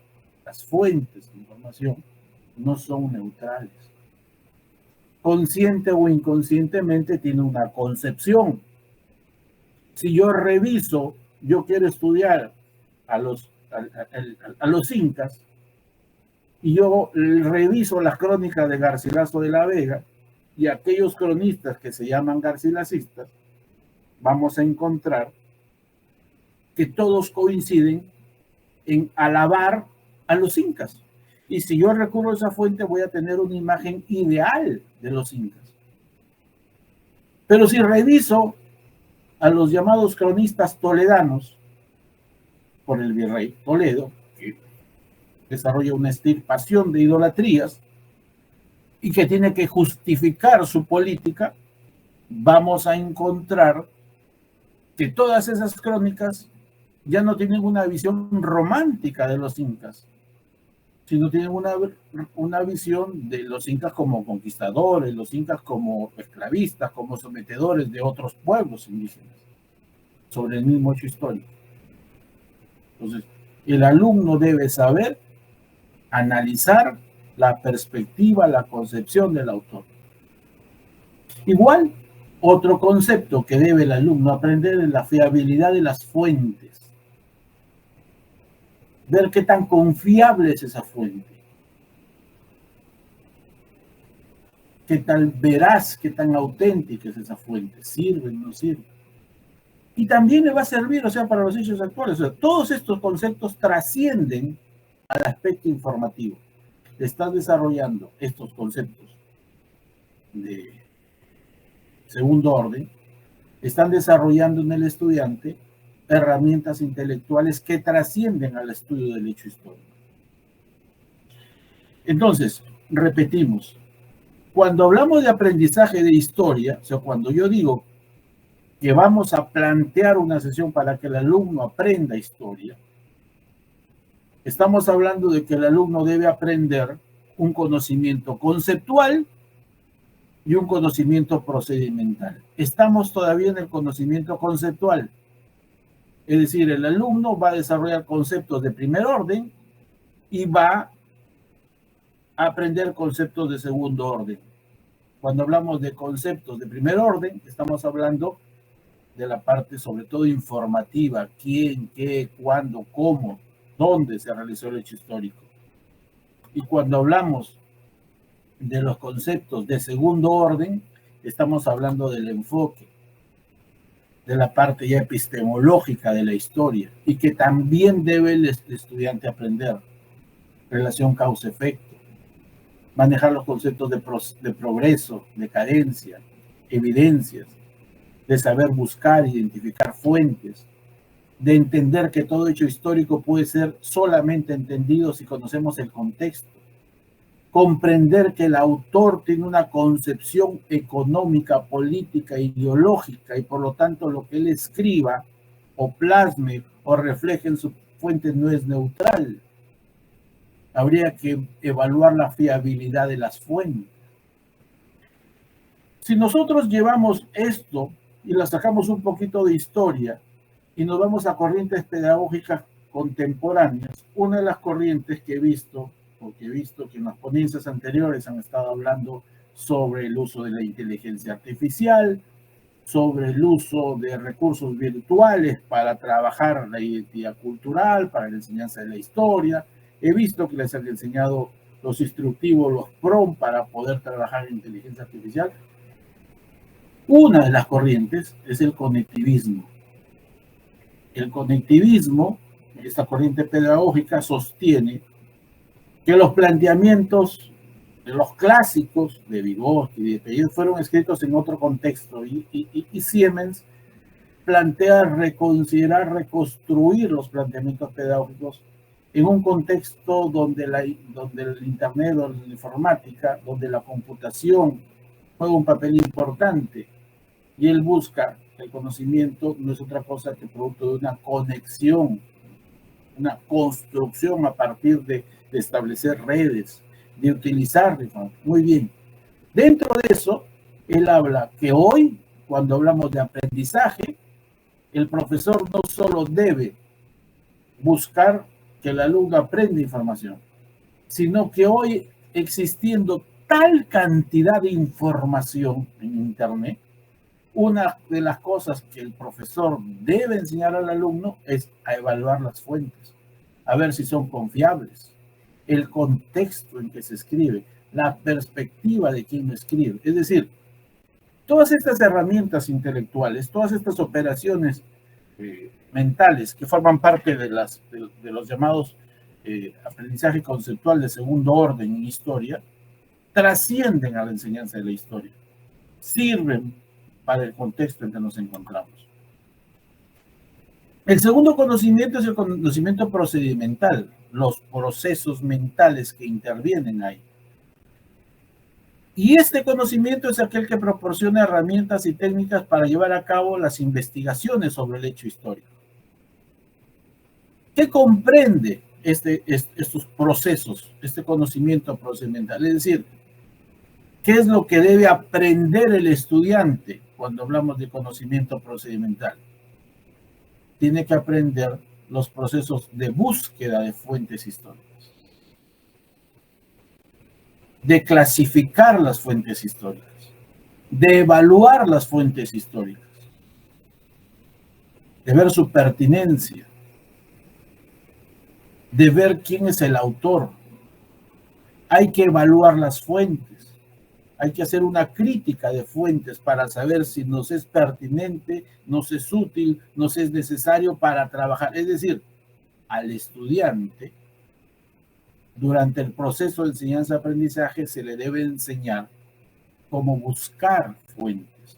las fuentes de información, no son neutrales. Consciente o inconscientemente tiene una concepción. Si yo reviso, yo quiero estudiar a los incas, y yo reviso las crónicas de Garcilaso de la Vega y aquellos cronistas que se llaman garcilacistas, vamos a encontrar que todos coinciden en alabar a los incas. Y si yo recurro a esa fuente, voy a tener una imagen ideal de los incas. Pero si reviso a los llamados cronistas toledanos, por el virrey Toledo, que desarrolla una extirpación de idolatrías y que tiene que justificar su política, vamos a encontrar que todas esas crónicas ya no tienen una visión romántica de los incas, sino tienen una visión de los incas como conquistadores, los incas como esclavistas, como sometedores de otros pueblos indígenas, sobre el mismo hecho histórico. Entonces, el alumno debe saber analizar la perspectiva, la concepción del autor. Igual, otro concepto que debe el alumno aprender es la fiabilidad de las fuentes. Ver qué tan confiable es esa fuente. Qué tan veraz, qué tan auténtica es esa fuente. ¿Sirve o no sirve? Y también le va a servir, o sea, para los hechos actuales. O sea, todos estos conceptos trascienden al aspecto informativo. Estás desarrollando estos conceptos de segundo orden, están desarrollando en el estudiante herramientas intelectuales que trascienden al estudio del hecho histórico. Entonces, repetimos, cuando hablamos de aprendizaje de historia, o sea, cuando yo digo que vamos a plantear una sesión para que el alumno aprenda historia, estamos hablando de que el alumno debe aprender un conocimiento conceptual y un conocimiento procedimental. Estamos todavía en el conocimiento conceptual. Es decir, el alumno va a desarrollar conceptos de primer orden y va a aprender conceptos de segundo orden. Cuando hablamos de conceptos de primer orden, estamos hablando de la parte sobre todo informativa, quién, qué, cuándo, cómo, dónde se realizó el hecho histórico. Y cuando hablamos de los conceptos de segundo orden, estamos hablando del enfoque, de la parte ya epistemológica de la historia, y que también debe el estudiante aprender. Relación causa-efecto, manejar los conceptos de progreso, decadencia, evidencias, de saber buscar, identificar fuentes, de entender que todo hecho histórico puede ser solamente entendido si conocemos el contexto, comprender que el autor tiene una concepción económica, política, ideológica, y por lo tanto lo que él escriba o plasme o refleje en su fuente no es neutral. Habría que evaluar la fiabilidad de las fuentes. Si nosotros llevamos esto y la sacamos un poquito de historia y nos vamos a corrientes pedagógicas contemporáneas, una de las corrientes que he visto, porque he visto que en las ponencias anteriores han estado hablando sobre el uso de la inteligencia artificial, sobre el uso de recursos virtuales para trabajar la identidad cultural, para la enseñanza de la historia. He visto que les han enseñado los instructivos, los PROM, para poder trabajar en inteligencia artificial. Una de las corrientes es el conectivismo. El conectivismo, esta corriente pedagógica, sostiene que los planteamientos de los clásicos de Vygotsky y de Pellicer fueron escritos en otro contexto, y Siemens plantea reconsiderar, reconstruir los planteamientos pedagógicos en un contexto donde el Internet, donde la informática, donde la computación juega un papel importante, y él busca que el conocimiento no es otra cosa que producto de una conexión, una construcción a partir de establecer redes, de utilizar. Muy bien. Dentro de eso, él habla que hoy, cuando hablamos de aprendizaje, el profesor no solo debe buscar que el alumno aprenda información, sino que hoy, existiendo tal cantidad de información en Internet, una de las cosas que el profesor debe enseñar al alumno es a evaluar las fuentes, a ver si son confiables, el contexto en que se escribe, la perspectiva de quien lo escribe. Es decir, todas estas herramientas intelectuales, todas estas operaciones mentales que forman parte de los llamados aprendizaje conceptual de segundo orden en historia, trascienden a la enseñanza de la historia, sirven para el contexto en que nos encontramos. El segundo conocimiento es el conocimiento procedimental, los procesos mentales que intervienen ahí. Y este conocimiento es aquel que proporciona herramientas y técnicas para llevar a cabo las investigaciones sobre el hecho histórico. ¿Qué comprende estos procesos, este conocimiento procedimental? Es decir, ¿qué es lo que debe aprender el estudiante cuando hablamos de conocimiento procedimental? Tiene que aprender los procesos de búsqueda de fuentes históricas, de clasificar las fuentes históricas, de evaluar las fuentes históricas, de ver su pertinencia, de ver quién es el autor. Hay que evaluar las fuentes, hay que hacer una crítica de fuentes para saber si nos es pertinente, nos es útil, nos es necesario para trabajar. Es decir, al estudiante, durante el proceso de enseñanza-aprendizaje, se le debe enseñar cómo buscar fuentes,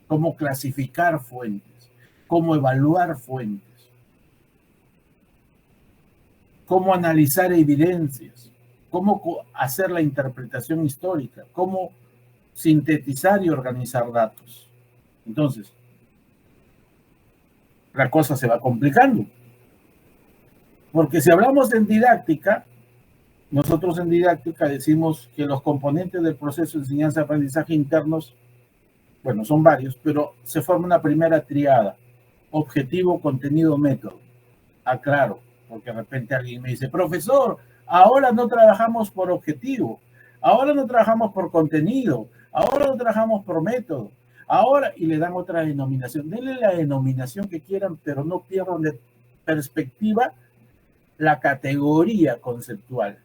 cómo clasificar fuentes, cómo evaluar fuentes, cómo analizar evidencias, cómo hacer la interpretación histórica, cómo sintetizar y organizar datos. Entonces, la cosa se va complicando. Porque si hablamos en didáctica, nosotros en didáctica decimos que los componentes del proceso de enseñanza-aprendizaje internos, bueno, son varios, pero se forma una primera triada: objetivo, contenido, método. Aclaro, porque de repente alguien me dice, profesor, ahora no trabajamos por objetivo, ahora no trabajamos por contenido, ahora no trabajamos por método, ahora, y le dan otra denominación. Denle la denominación que quieran, pero no pierdan de perspectiva la categoría conceptual.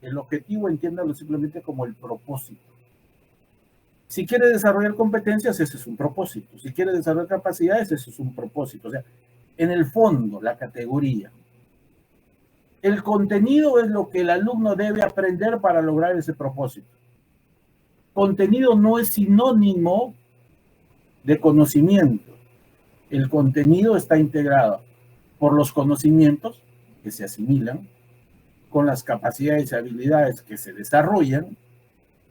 El objetivo, entiéndalo simplemente como el propósito. Si quiere desarrollar competencias, ese es un propósito. Si quiere desarrollar capacidades, ese es un propósito. O sea, en el fondo, la categoría. El contenido es lo que el alumno debe aprender para lograr ese propósito. Contenido no es sinónimo de conocimiento. El contenido está integrado por los conocimientos que se asimilan, con las capacidades y habilidades que se desarrollan,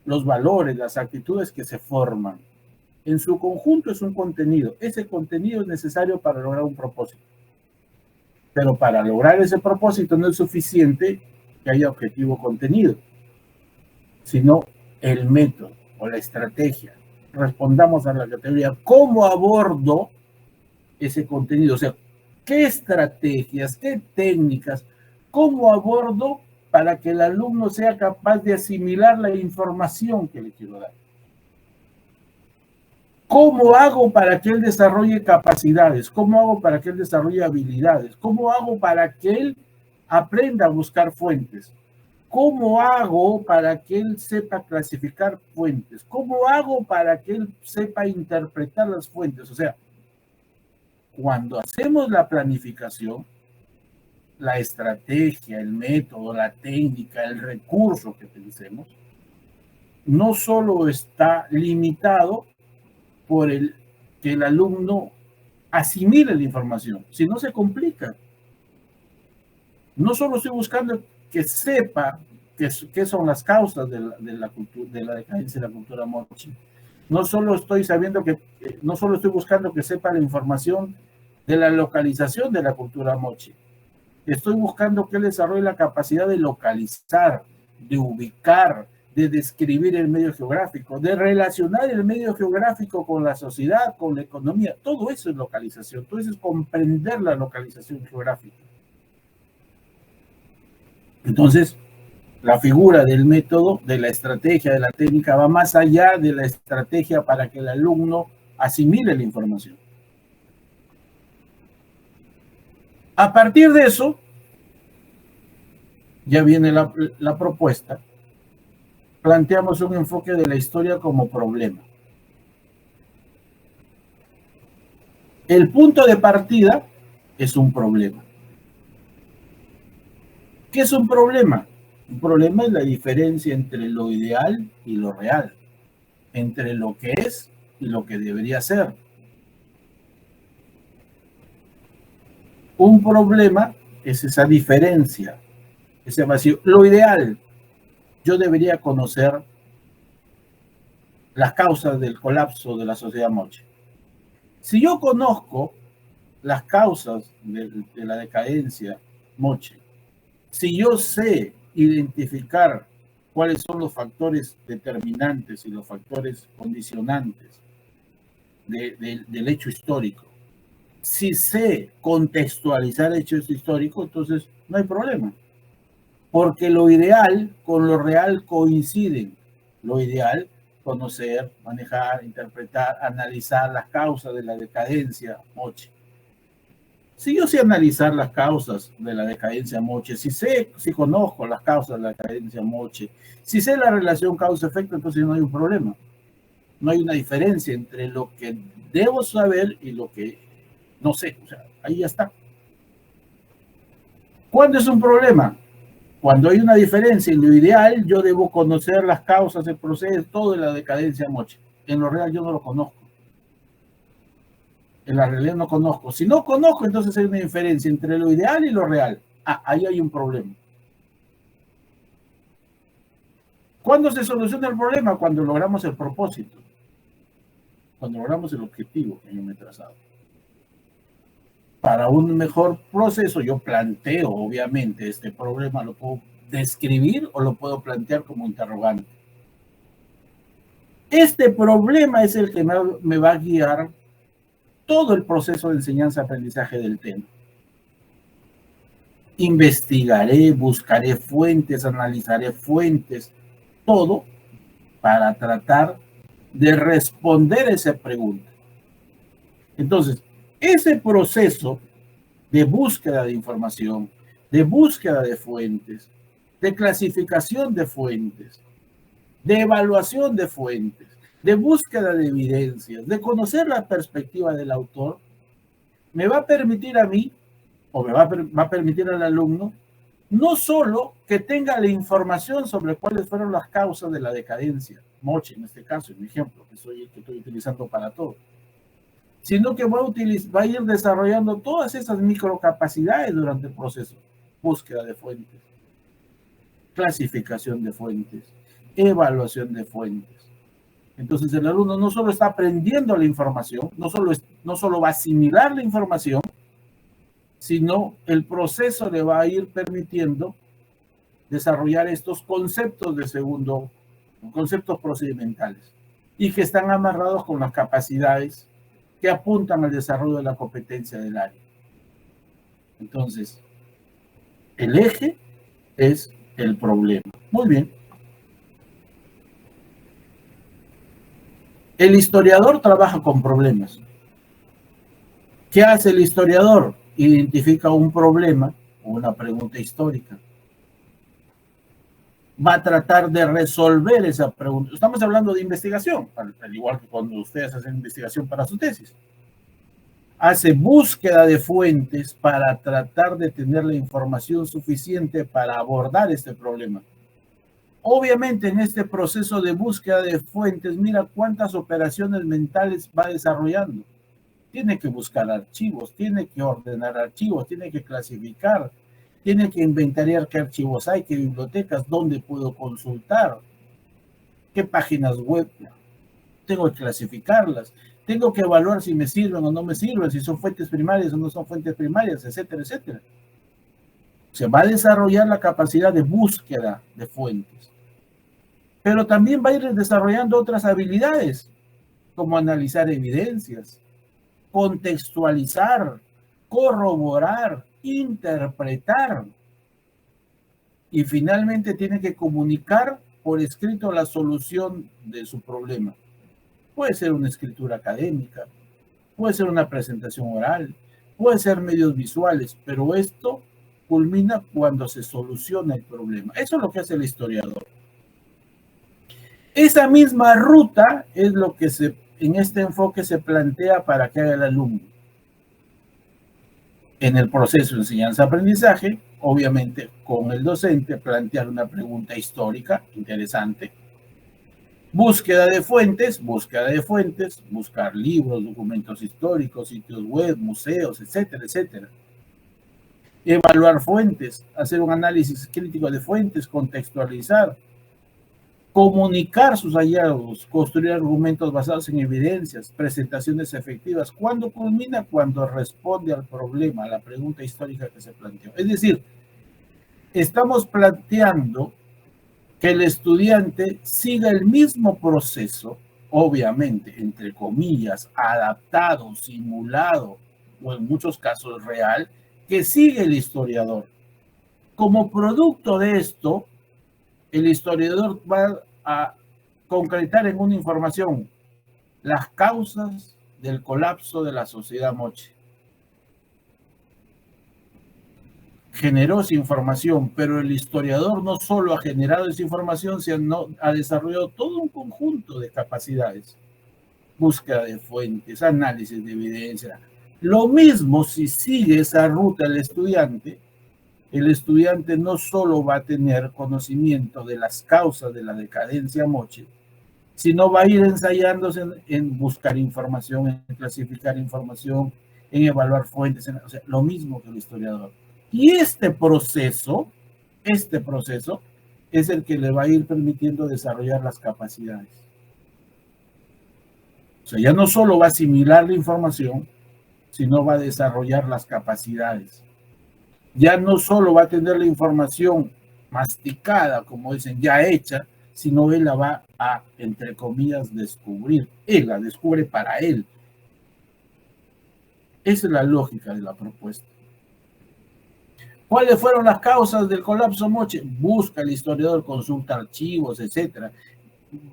los valores, las actitudes que se forman. En su conjunto es un contenido. Ese contenido es necesario para lograr un propósito. Pero para lograr ese propósito no es suficiente que haya objetivo contenido, sino el método o la estrategia. Respondamos a la categoría: ¿cómo abordo ese contenido? O sea, ¿qué estrategias, qué técnicas, cómo abordo para que el alumno sea capaz de asimilar la información que le quiero dar? ¿Cómo hago para que él desarrolle capacidades? ¿Cómo hago para que él desarrolle habilidades? ¿Cómo hago para que él aprenda a buscar fuentes? ¿Cómo hago para que él sepa clasificar fuentes? ¿Cómo hago para que él sepa interpretar las fuentes? O sea, cuando hacemos la planificación, la estrategia, el método, la técnica, el recurso que utilicemos, no solo está limitado por el que el alumno asimile la información, sino se complica. No solo estoy buscando que sepa qué son las causas de la decadencia de la cultura mochi. No solo estoy buscando que sepa la información de la localización de la cultura mochi. Estoy buscando que él desarrolle la capacidad de localizar, de ubicar, de describir el medio geográfico, de relacionar el medio geográfico con la sociedad, con la economía. Todo eso es localización, todo eso es comprender la localización geográfica. Entonces, la figura del método, de la estrategia, de la técnica, va más allá de la estrategia para que el alumno asimile la información. A partir de eso, ya viene la propuesta. Planteamos un enfoque de la historia como problema. El punto de partida es un problema. ¿Qué es un problema? Un problema es la diferencia entre lo ideal y lo real, entre lo que es y lo que debería ser. Un problema es esa diferencia, ese vacío. Lo ideal, yo debería conocer las causas del colapso de la sociedad moche. Si yo conozco las causas de la decadencia moche, si yo sé identificar cuáles son los factores determinantes y los factores condicionantes del hecho histórico, si sé contextualizar hechos históricos, entonces no hay problema. Porque lo ideal con lo real coinciden. Lo ideal, conocer, manejar, interpretar, analizar las causas de la decadencia moche. Si yo sé analizar las causas de la decadencia moche, si conozco las causas de la decadencia moche, si sé la relación causa-efecto, entonces no hay un problema. No hay una diferencia entre lo que debo saber y lo que no sé. O sea, ahí ya está. ¿Cuándo es un problema? Cuando hay una diferencia. En lo ideal, yo debo conocer las causas, el proceso, todo de la decadencia moche. En lo real, yo no lo conozco. En la realidad no conozco. Si no conozco, entonces hay una diferencia entre lo ideal y lo real. Ahí hay un problema. ¿Cuándo se soluciona el problema? Cuando logramos el propósito, cuando logramos el objetivo que yo me he trazado. Para un mejor proceso, yo planteo, obviamente, este problema lo puedo describir o lo puedo plantear como interrogante. Este problema es el que me va a guiar todo el proceso de enseñanza-aprendizaje del tema. Investigaré, buscaré fuentes, analizaré fuentes, todo para tratar de responder esa pregunta. Entonces, ese proceso de búsqueda de información, de búsqueda de fuentes, de clasificación de fuentes, de evaluación de fuentes, de búsqueda de evidencias, de conocer la perspectiva del autor, me va a permitir a mí, o me va a permitir al alumno, no solo que tenga la información sobre cuáles fueron las causas de la decadencia, Moche en este caso, en mi ejemplo, que estoy utilizando para todo, sino que va a ir desarrollando todas esas microcapacidades durante el proceso. Búsqueda de fuentes, clasificación de fuentes, evaluación de fuentes. Entonces el alumno no solo está aprendiendo la información, no solo va a asimilar la información, sino el proceso le va a ir permitiendo desarrollar estos conceptos conceptos procedimentales, y que están amarrados con las capacidades que apuntan al desarrollo de la competencia del área. Entonces, el eje es el problema. Muy bien. El historiador trabaja con problemas. ¿Qué hace el historiador? Identifica un problema o una pregunta histórica. Va a tratar de resolver esa pregunta. Estamos hablando de investigación, al igual que cuando ustedes hacen investigación para su tesis. Hace búsqueda de fuentes para tratar de tener la información suficiente para abordar este problema. Obviamente, en este proceso de búsqueda de fuentes, mira cuántas operaciones mentales va desarrollando. Tiene que buscar archivos, tiene que ordenar archivos, tiene que clasificar, tiene que inventariar qué archivos hay, qué bibliotecas, dónde puedo consultar, qué páginas web tengo que clasificarlas, tengo que evaluar si me sirven o no me sirven, si son fuentes primarias o no son fuentes primarias, etcétera, etcétera. Se va a desarrollar la capacidad de búsqueda de fuentes, pero también va a ir desarrollando otras habilidades, como analizar evidencias, contextualizar, corroborar, interpretar, y finalmente tiene que comunicar por escrito la solución de su problema. Puede ser una escritura académica, puede ser una presentación oral, puede ser medios visuales, pero esto culmina cuando se soluciona el problema. Eso es lo que hace el historiador. Esa misma ruta es lo que en este enfoque se plantea para que haga el alumno. En el proceso de enseñanza-aprendizaje, obviamente con el docente, plantear una pregunta histórica interesante. Búsqueda de fuentes, buscar libros, documentos históricos, sitios web, museos, etcétera, etcétera. Evaluar fuentes, hacer un análisis crítico de fuentes, contextualizar, comunicar sus hallazgos, construir argumentos basados en evidencias, presentaciones efectivas. ¿Cuándo culmina? Cuando responde al problema, a la pregunta histórica que se planteó. Es decir, estamos planteando que el estudiante siga el mismo proceso, obviamente, entre comillas, adaptado, simulado, o en muchos casos real, que sigue el historiador. Como producto de esto, el historiador va a concretar en una información las causas del colapso de la sociedad moche. Generó esa información, pero el historiador no solo ha generado esa información, sino ha desarrollado todo un conjunto de capacidades. Búsqueda de fuentes, análisis de evidencia. Lo mismo si sigue esa ruta el estudiante no solo va a tener conocimiento de las causas de la decadencia moche, sino va a ir ensayándose en buscar información, en clasificar información, en evaluar fuentes, o sea, lo mismo que el historiador. Y este proceso es el que le va a ir permitiendo desarrollar las capacidades. O sea, ya no solo va a asimilar la información, sino va a desarrollar las capacidades. Ya no solo va a tener la información masticada, como dicen, ya hecha, sino él la va a, entre comillas, descubrir. Él la descubre para él. Esa es la lógica de la propuesta. ¿Cuáles fueron las causas del colapso Moche? Busca el historiador, consulta archivos, etcétera.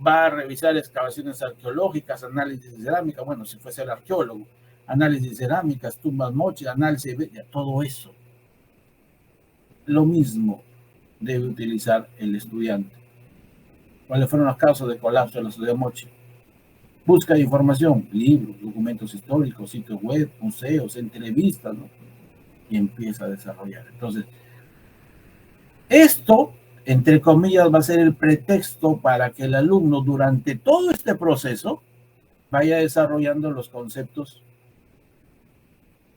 Va a revisar excavaciones arqueológicas, análisis de cerámica, bueno, si fuese el arqueólogo, análisis de cerámicas, tumbas Moche, análisis de todo eso. Lo mismo debe utilizar el estudiante. ¿Cuáles fueron las causas del colapso de la sociedad Moche? Busca información, libros, documentos históricos, sitios web, museos, entrevistas, ¿no? Y empieza a desarrollar. Entonces, esto, entre comillas, va a ser el pretexto para que el alumno durante todo este proceso vaya desarrollando los conceptos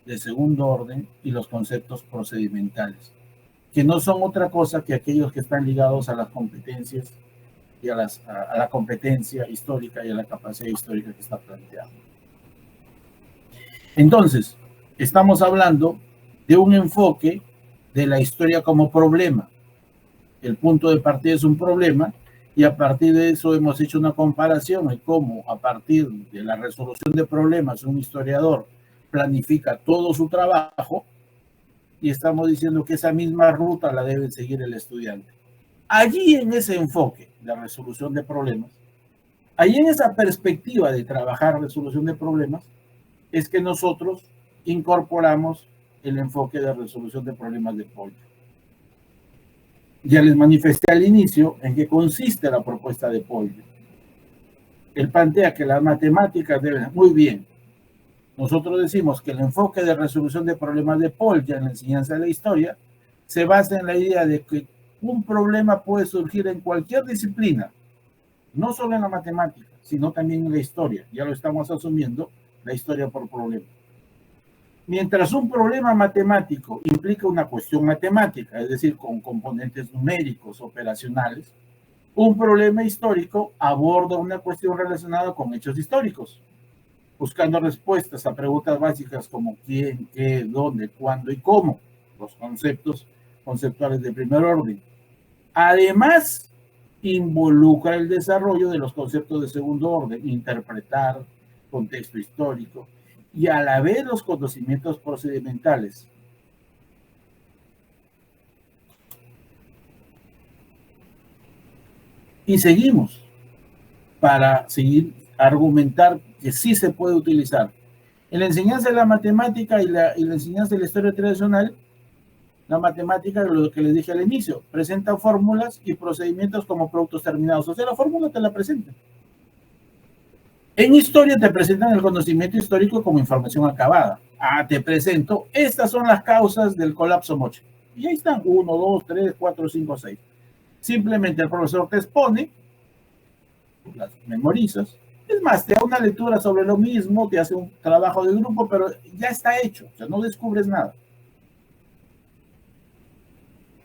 de segundo orden y los conceptos procedimentales, que no son otra cosa que aquellos que están ligados a las competencias y a la competencia histórica y a la capacidad histórica que está planteada. Entonces, estamos hablando de un enfoque de la historia como problema. El punto de partida es un problema y a partir de eso hemos hecho una comparación de cómo a partir de la resolución de problemas un historiador planifica todo su trabajo y estamos diciendo que esa misma ruta la debe seguir el estudiante. Allí en ese enfoque de resolución de problemas, allí en esa perspectiva de trabajar resolución de problemas, es que nosotros incorporamos el enfoque de resolución de problemas de Polya. Ya les manifesté al inicio en qué consiste la propuesta de Polya. Él plantea que las matemáticas deben... Muy bien. Nosotros decimos que el enfoque de resolución de problemas de Polya en la enseñanza de la historia se basa en la idea de que un problema puede surgir en cualquier disciplina, no solo en la matemática, sino también en la historia. Ya lo estamos asumiendo, la historia por problema. Mientras un problema matemático implica una cuestión matemática, es decir, con componentes numéricos, operacionales, un problema histórico aborda una cuestión relacionada con hechos históricos, buscando respuestas a preguntas básicas como quién, qué, dónde, cuándo y cómo, los conceptos conceptuales de primer orden. Además, involucra el desarrollo de los conceptos de segundo orden, interpretar, contexto histórico, y a la vez los conocimientos procedimentales. Y seguimos para seguir argumentar que sí se puede utilizar. En la enseñanza de la matemática y la enseñanza de la historia tradicional, la matemática, lo que les dije al inicio, presenta fórmulas y procedimientos como productos terminados. O sea, la fórmula te la presentan. En historia te presentan el conocimiento histórico como información acabada. Te presento, estas son las causas del colapso Moche. Y ahí están, 1, 2, 3, 4, 5, 6. Simplemente el profesor te expone, las memorizas. Es más, te da una lectura sobre lo mismo, te hace un trabajo de grupo, pero ya está hecho, o sea, no descubres nada.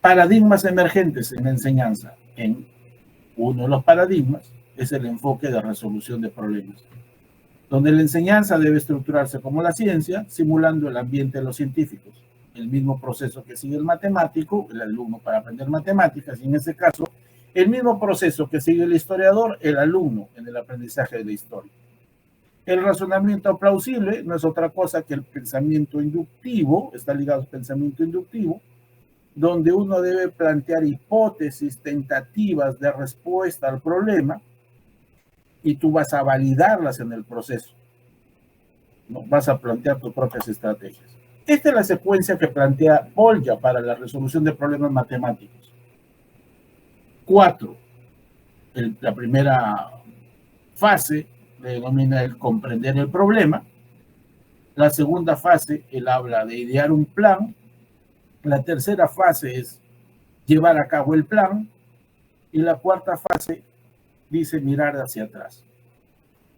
Paradigmas emergentes en la enseñanza. En uno de los paradigmas es el enfoque de resolución de problemas, donde la enseñanza debe estructurarse como la ciencia, simulando el ambiente de los científicos. El mismo proceso que sigue el matemático, el alumno para aprender matemáticas, y en ese caso, el mismo proceso que sigue el historiador, el alumno en el aprendizaje de la historia. El razonamiento plausible no es otra cosa que el pensamiento inductivo, está ligado al pensamiento inductivo, donde uno debe plantear hipótesis tentativas de respuesta al problema y tú vas a validarlas en el proceso. ¿No? Vas a plantear tus propias estrategias. Esta es la secuencia que plantea Polya para la resolución de problemas matemáticos. 4. La primera fase le denomina el comprender el problema. La segunda fase, él habla de idear un plan. La tercera fase es llevar a cabo el plan. Y la cuarta fase dice mirar hacia atrás.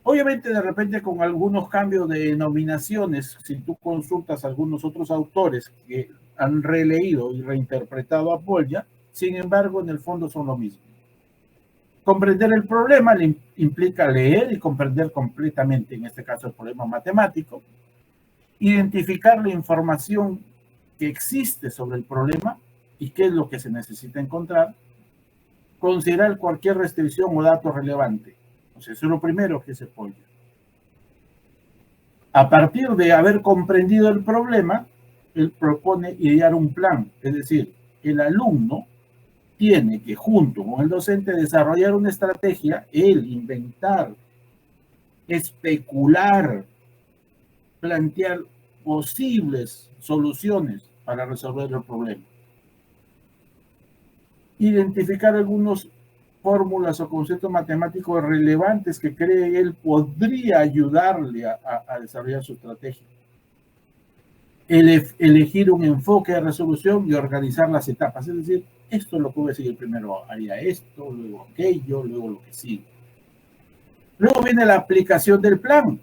Obviamente, de repente, con algunos cambios de denominaciones, si tú consultas a algunos otros autores que han releído y reinterpretado a Polya, sin embargo, en el fondo son lo mismo. Comprender el problema implica leer y comprender completamente, en este caso, el problema matemático, identificar la información que existe sobre el problema y qué es lo que se necesita encontrar, considerar cualquier restricción o dato relevante. O sea, eso es lo primero que se pone. A partir de haber comprendido el problema, él propone idear un plan, es decir, el alumno tiene que, junto con el docente, desarrollar una estrategia, él inventar, especular, plantear posibles soluciones para resolver el problema. Identificar algunas fórmulas o conceptos matemáticos relevantes que cree él podría ayudarle a desarrollar su estrategia. Elegir un enfoque de resolución y organizar las etapas, es decir, esto es lo que voy a seguir primero, haría esto, luego aquello, luego lo que sigue. Luego viene la aplicación del plan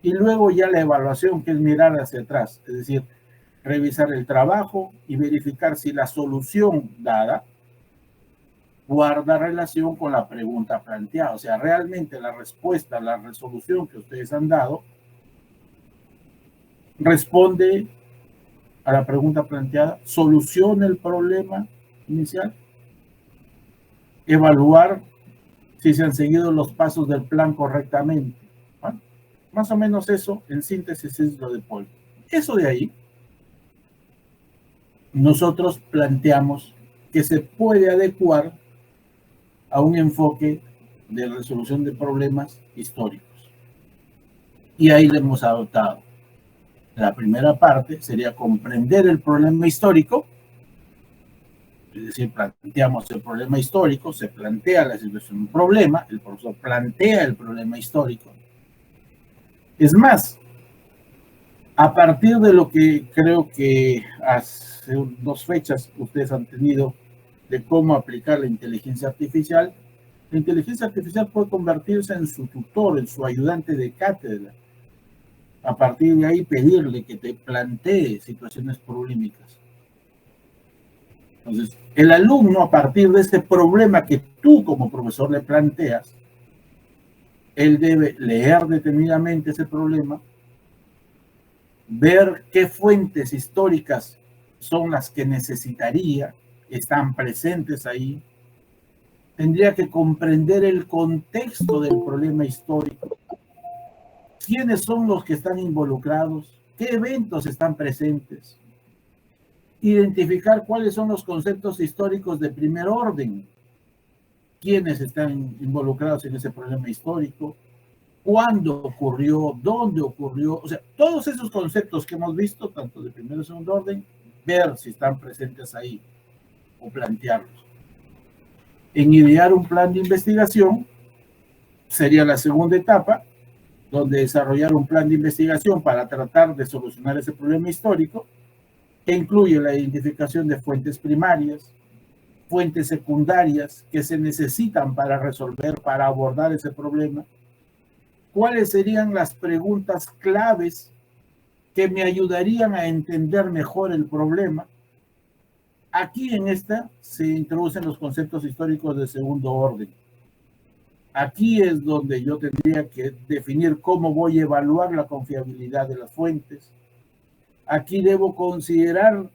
y luego ya la evaluación, que es mirar hacia atrás, es decir, revisar el trabajo y verificar si la solución dada guarda relación con la pregunta planteada. O sea, realmente la respuesta, la resolución que ustedes han dado responde a la pregunta planteada, soluciona el problema inicial, evaluar si se han seguido los pasos del plan correctamente. ¿Vale? Más o menos eso, en síntesis, es lo de Paul. Eso de ahí, nosotros planteamos que se puede adecuar a un enfoque de resolución de problemas históricos. Y ahí le hemos adoptado. La primera parte sería comprender el problema histórico, es decir, planteamos el problema histórico, se plantea la situación, un problema, el profesor plantea el problema histórico. Es más, a partir de lo que creo que hace 2 fechas ustedes han tenido de cómo aplicar la inteligencia artificial puede convertirse en su tutor, en su ayudante de cátedra. A partir de ahí pedirle que te plantee situaciones problemáticas. Entonces, el alumno, a partir de ese problema que tú como profesor le planteas, él debe leer detenidamente ese problema, ver qué fuentes históricas son las que necesitaría, están presentes ahí, tendría que comprender el contexto del problema histórico, quiénes son los que están involucrados, qué eventos están presentes, identificar cuáles son los conceptos históricos de primer orden, quiénes están involucrados en ese problema histórico, cuándo ocurrió, dónde ocurrió, o sea, todos esos conceptos que hemos visto, tanto de primer y segundo orden, ver si están presentes ahí o plantearlos. En idear un plan de investigación sería la segunda etapa, donde desarrollar un plan de investigación para tratar de solucionar ese problema histórico, que incluye la identificación de fuentes primarias, fuentes secundarias que se necesitan para resolver, para abordar ese problema. ¿Cuáles serían las preguntas claves que me ayudarían a entender mejor el problema? Aquí en esta se introducen los conceptos históricos de segundo orden. Aquí es donde yo tendría que definir cómo voy a evaluar la confiabilidad de las fuentes. Aquí debo considerar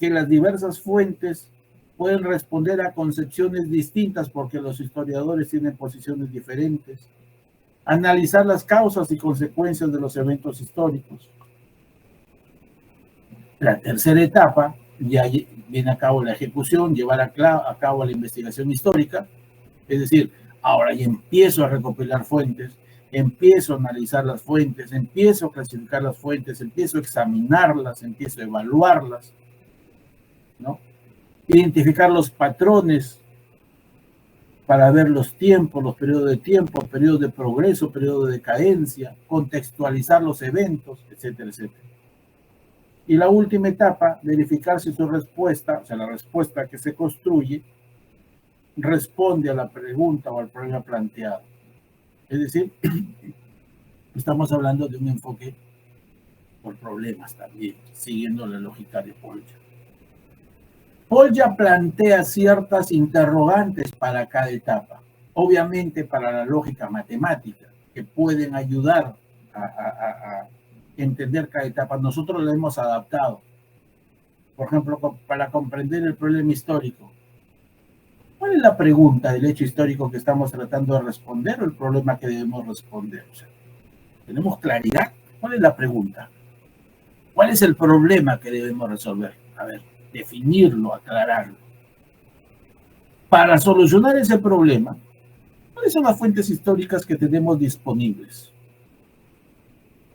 que las diversas fuentes pueden responder a concepciones distintas porque los historiadores tienen posiciones diferentes. Analizar las causas y consecuencias de los eventos históricos. La tercera etapa ya viene a cabo la ejecución, llevar a cabo la investigación histórica, es decir, ahora ya empiezo a recopilar fuentes, empiezo a analizar las fuentes, empiezo a clasificar las fuentes, empiezo a examinarlas, empiezo a evaluarlas, ¿no? Identificar los patrones para ver los tiempos, los periodos de tiempo, periodos de progreso, periodos de decadencia, contextualizar los eventos, etcétera, etcétera. Y la última etapa, verificar si su respuesta, o sea, la respuesta que se construye, responde a la pregunta o al problema planteado. Es decir, estamos hablando de un enfoque por problemas también, siguiendo la lógica de Polya. Paul ya plantea ciertas interrogantes para cada etapa, obviamente para la lógica matemática, que pueden ayudar a entender cada etapa. Nosotros la hemos adaptado, por ejemplo, para comprender el problema histórico. ¿Cuál es la pregunta del hecho histórico que estamos tratando de responder o el problema que debemos responder? O sea, ¿tenemos claridad? ¿Cuál es la pregunta? ¿Cuál es el problema que debemos resolver? A ver, definirlo, aclararlo. Para solucionar ese problema, ¿cuáles son las fuentes históricas que tenemos disponibles?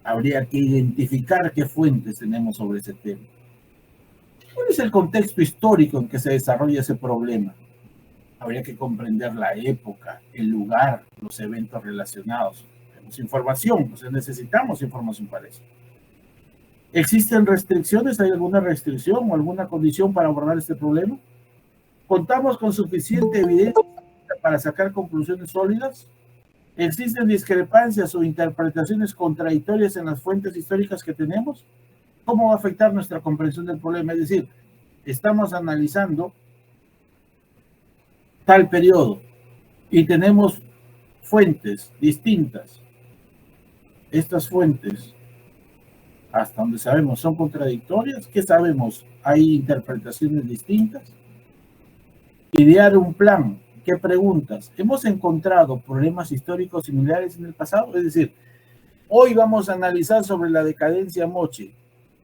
Habría que identificar qué fuentes tenemos sobre ese tema. ¿Cuál es el contexto histórico en que se desarrolla ese problema? Habría que comprender la época, el lugar, los eventos relacionados. Tenemos información, o sea, necesitamos información para eso. ¿Existen restricciones? ¿Hay alguna restricción o alguna condición para abordar este problema? ¿Contamos con suficiente evidencia para sacar conclusiones sólidas? ¿Existen discrepancias o interpretaciones contradictorias en las fuentes históricas que tenemos? ¿Cómo va a afectar nuestra comprensión del problema? Es decir, estamos analizando tal periodo y tenemos fuentes distintas. Estas fuentes, hasta donde sabemos, son contradictorias. ¿Qué sabemos? Hay interpretaciones distintas. Idear un plan. ¿Qué preguntas? ¿Hemos encontrado problemas históricos similares en el pasado? Es decir, hoy vamos a analizar sobre la decadencia moche.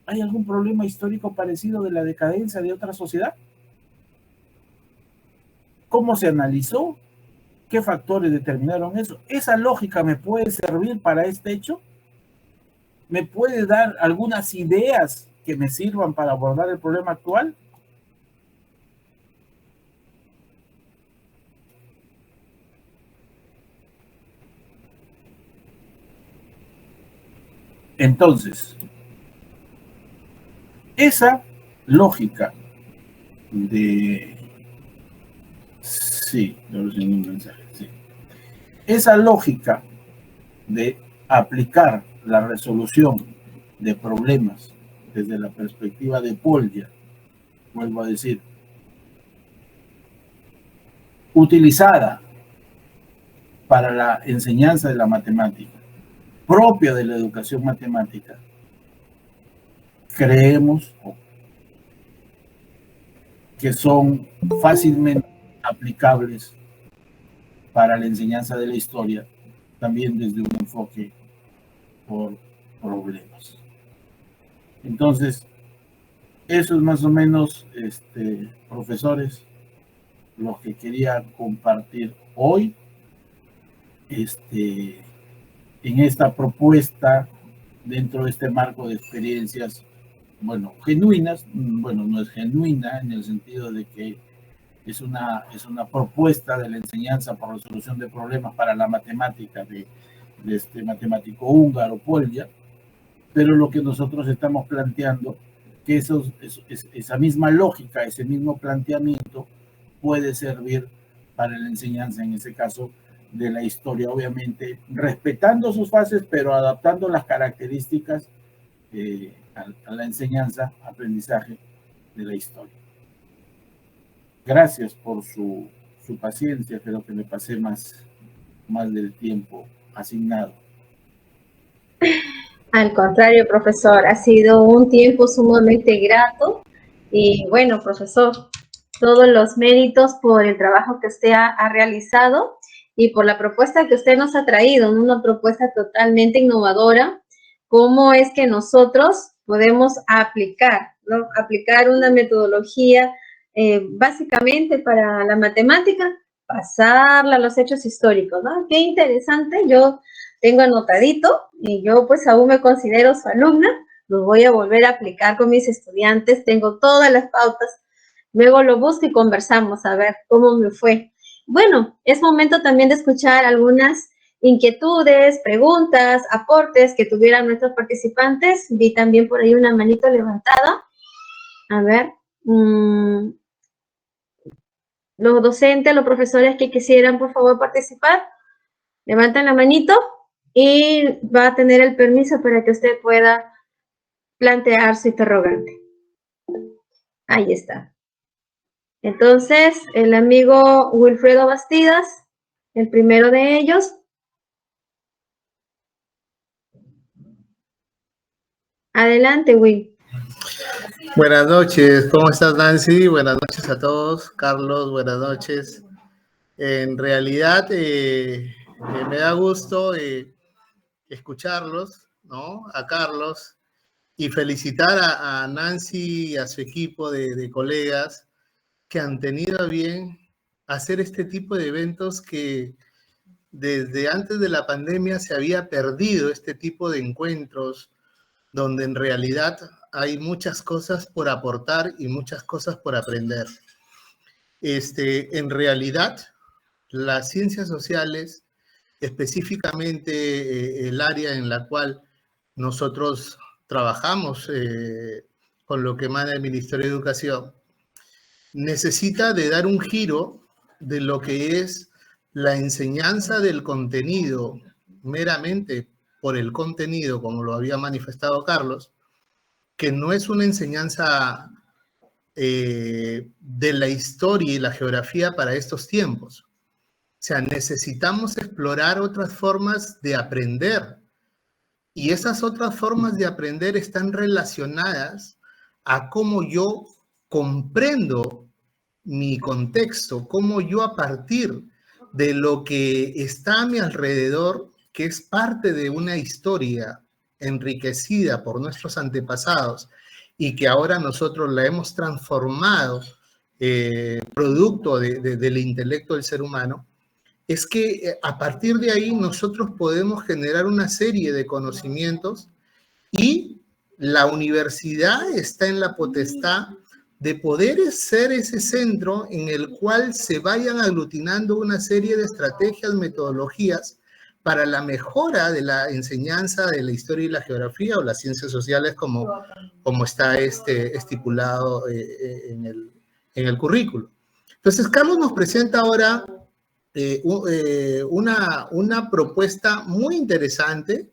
¿Hay algún problema histórico parecido de la decadencia de otra sociedad? ¿Cómo se analizó? ¿Qué factores determinaron eso? ¿Esa lógica me puede servir para este hecho? ¿Me puede dar algunas ideas que me sirvan para abordar el problema actual? Entonces, esa lógica de... Sí, yo lo tengo un mensaje, sí. Esa lógica de aplicar la resolución de problemas desde la perspectiva de Polya, vuelvo a decir, utilizada para la enseñanza de la matemática, propia de la educación matemática, creemos que son fácilmente aplicables para la enseñanza de la historia, también desde un enfoque por problemas. Entonces, eso es más o menos, profesores, lo que quería compartir hoy, en esta propuesta, dentro de este marco de experiencias, bueno, genuinas. Bueno, no es genuina en el sentido de que es una propuesta de la enseñanza por resolución de problemas para la matemática de este matemático húngaro, Polya, pero lo que nosotros estamos planteando, que esa misma lógica, ese mismo planteamiento puede servir para la enseñanza, en ese caso, de la historia, obviamente, respetando sus fases, pero adaptando las características a la enseñanza, aprendizaje de la historia. Gracias por su paciencia, creo que me pasé más del tiempo asignado. Al contrario, profesor, ha sido un tiempo sumamente grato y bueno, profesor, todos los méritos por el trabajo que usted ha realizado y por la propuesta que usted nos ha traído, una propuesta totalmente innovadora. ¿Cómo es que nosotros podemos aplicar, ¿no? Aplicar una metodología básicamente para la matemática, pasarla a los hechos históricos, ¿no? Qué interesante. Yo tengo anotadito y yo pues aún me considero su alumna, los voy a volver a aplicar con mis estudiantes, tengo todas las pautas, luego lo busco y conversamos a ver cómo me fue. Bueno, es momento también de escuchar algunas inquietudes, preguntas, aportes que tuvieran nuestros participantes. Vi también por ahí una manito levantada. A ver, los docentes, los profesores que quisieran por favor participar, levantan la manito y va a tener el permiso para que usted pueda plantear su interrogante. Ahí está. Entonces, el amigo Wilfredo Bastidas, el primero de ellos. Adelante, Will. Buenas noches, ¿cómo estás, Nancy? Buenas noches a todos. Carlos, buenas noches. En realidad, me da gusto escucharlos, ¿no? A Carlos, y felicitar a Nancy y a su equipo de colegas que han tenido a bien hacer este tipo de eventos que desde antes de la pandemia se había perdido este tipo de encuentros donde en realidad hay muchas cosas por aportar y muchas cosas por aprender. En realidad, las ciencias sociales, específicamente el área en la cual nosotros trabajamos con lo que emana el Ministerio de Educación, necesita de dar un giro de lo que es la enseñanza del contenido meramente por el contenido, como lo había manifestado Carlos, que no es una enseñanza de la historia y la geografía para estos tiempos. O sea, necesitamos explorar otras formas de aprender. Y esas otras formas de aprender están relacionadas a cómo yo comprendo mi contexto, cómo yo a partir de lo que está a mi alrededor, que es parte de una historia enriquecida por nuestros antepasados y que ahora nosotros la hemos transformado producto del intelecto del ser humano, es que a partir de ahí nosotros podemos generar una serie de conocimientos y la universidad está en la potestad de poder ser ese centro en el cual se vayan aglutinando una serie de estrategias, metodologías para la mejora de la enseñanza de la historia y la geografía o las ciencias sociales como está estipulado en el currículo. Entonces, Carlos nos presenta ahora una propuesta muy interesante.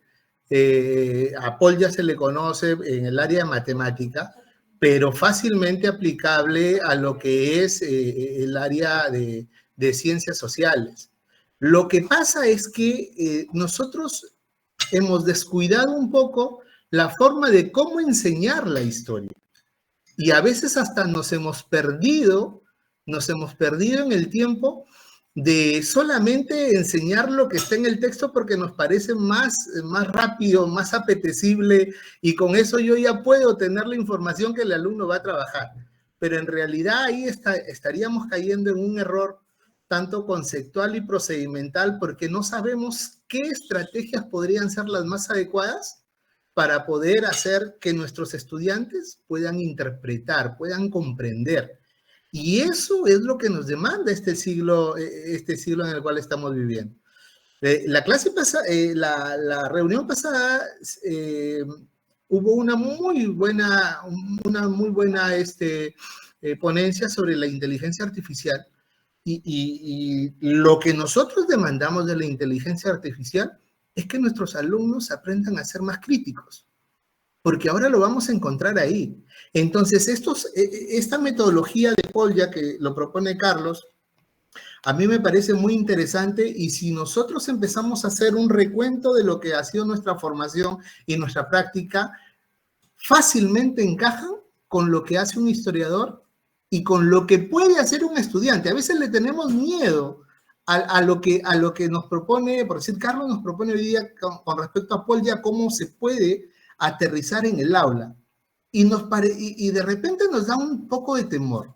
A Paul ya se le conoce en el área de matemática, pero fácilmente aplicable a lo que es el área de ciencias sociales. Lo que pasa es que nosotros hemos descuidado un poco la forma de cómo enseñar la historia. Y a veces hasta nos hemos perdido en el tiempo de solamente enseñar lo que está en el texto porque nos parece más rápido, más apetecible, y con eso yo ya puedo tener la información que el alumno va a trabajar. Pero en realidad ahí estaríamos cayendo en un error tanto conceptual y procedimental porque no sabemos qué estrategias podrían ser las más adecuadas para poder hacer que nuestros estudiantes puedan interpretar, puedan comprender. Y eso es lo que nos demanda este siglo en el cual estamos viviendo. La reunión pasada hubo una muy buena ponencia sobre la inteligencia artificial y lo que nosotros demandamos de la inteligencia artificial es que nuestros alumnos aprendan a ser más críticos, porque ahora lo vamos a encontrar ahí. Entonces, esta metodología de Paul, ya que lo propone Carlos, a mí me parece muy interesante, y si nosotros empezamos a hacer un recuento de lo que ha sido nuestra formación y nuestra práctica, fácilmente encajan con lo que hace un historiador y con lo que puede hacer un estudiante. A veces le tenemos miedo a lo que nos propone, por decir, Carlos nos propone hoy día con respecto a Paul, ya cómo se puede aterrizar en el aula. Y de repente nos da un poco de temor.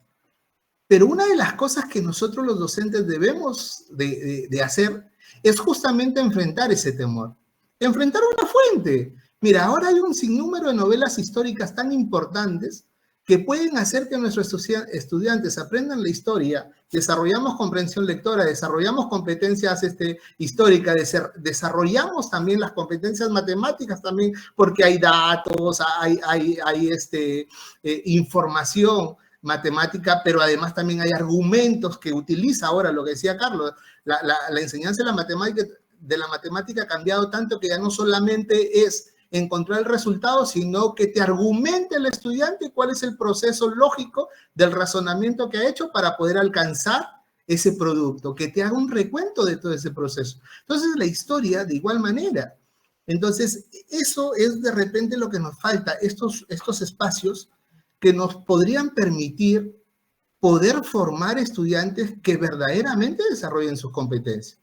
Pero una de las cosas que nosotros los docentes debemos de hacer es justamente enfrentar ese temor. Enfrentar una fuente. Mira, ahora hay un sinnúmero de novelas históricas tan importantes que pueden hacer que nuestros estudiantes aprendan la historia, desarrollamos comprensión lectora, desarrollamos competencias históricas, desarrollamos también las competencias matemáticas también, porque hay datos, hay información matemática, pero además también hay argumentos que utiliza ahora, lo que decía Carlos, la enseñanza de la matemática ha cambiado tanto que ya no solamente es encontrar el resultado, sino que te argumente el estudiante cuál es el proceso lógico del razonamiento que ha hecho para poder alcanzar ese producto, que te haga un recuento de todo ese proceso. Entonces, la historia, de igual manera. Entonces, eso es de repente lo que nos falta, estos espacios que nos podrían permitir poder formar estudiantes que verdaderamente desarrollen sus competencias.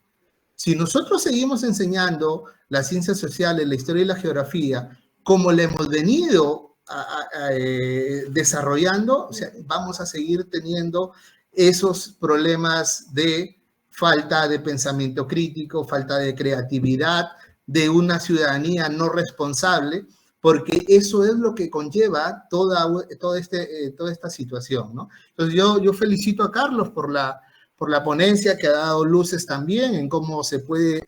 Si nosotros seguimos enseñando las ciencias sociales, la historia y la geografía, como le hemos venido desarrollando, o sea, vamos a seguir teniendo esos problemas de falta de pensamiento crítico, falta de creatividad, de una ciudadanía no responsable, porque eso es lo que conlleva toda esta situación, ¿no? Entonces yo felicito a Carlos por la ponencia, que ha dado luces también en cómo se puede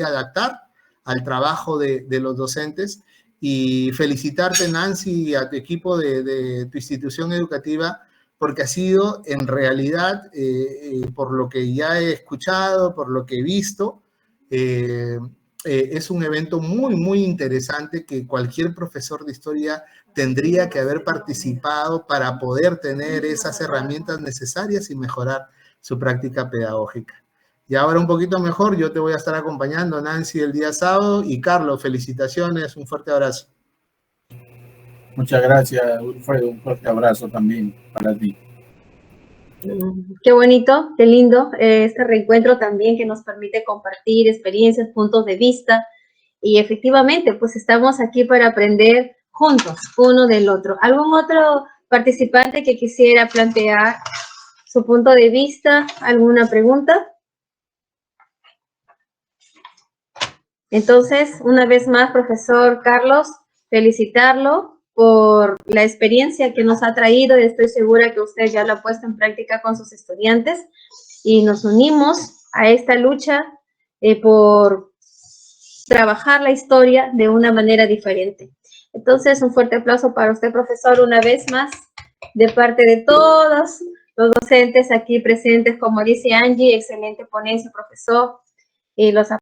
adaptar al trabajo de los docentes, y felicitarte, Nancy, y a tu equipo de tu institución educativa, porque ha sido en realidad, por lo que ya he escuchado, por lo que he visto, es un evento muy, muy interesante que cualquier profesor de historia tendría que haber participado para poder tener esas herramientas necesarias y mejorar su práctica pedagógica. Y ahora un poquito mejor, yo te voy a estar acompañando, Nancy, el día sábado. Y Carlos, felicitaciones, un fuerte abrazo. Muchas gracias, Wilfredo, un fuerte abrazo también para ti. Qué bonito, qué lindo este reencuentro también, que nos permite compartir experiencias, puntos de vista, y efectivamente pues estamos aquí para aprender juntos uno del otro. ¿Algún otro participante que quisiera plantear su punto de vista? ¿Alguna pregunta? Entonces, una vez más, profesor Carlos, felicitarlo por la experiencia que nos ha traído, y estoy segura que usted ya lo ha puesto en práctica con sus estudiantes, y nos unimos a esta lucha por trabajar la historia de una manera diferente. Entonces, un fuerte aplauso para usted, profesor, una vez más, de parte de todos los docentes aquí presentes. Como dice Angie, excelente ponencia, profesor, y los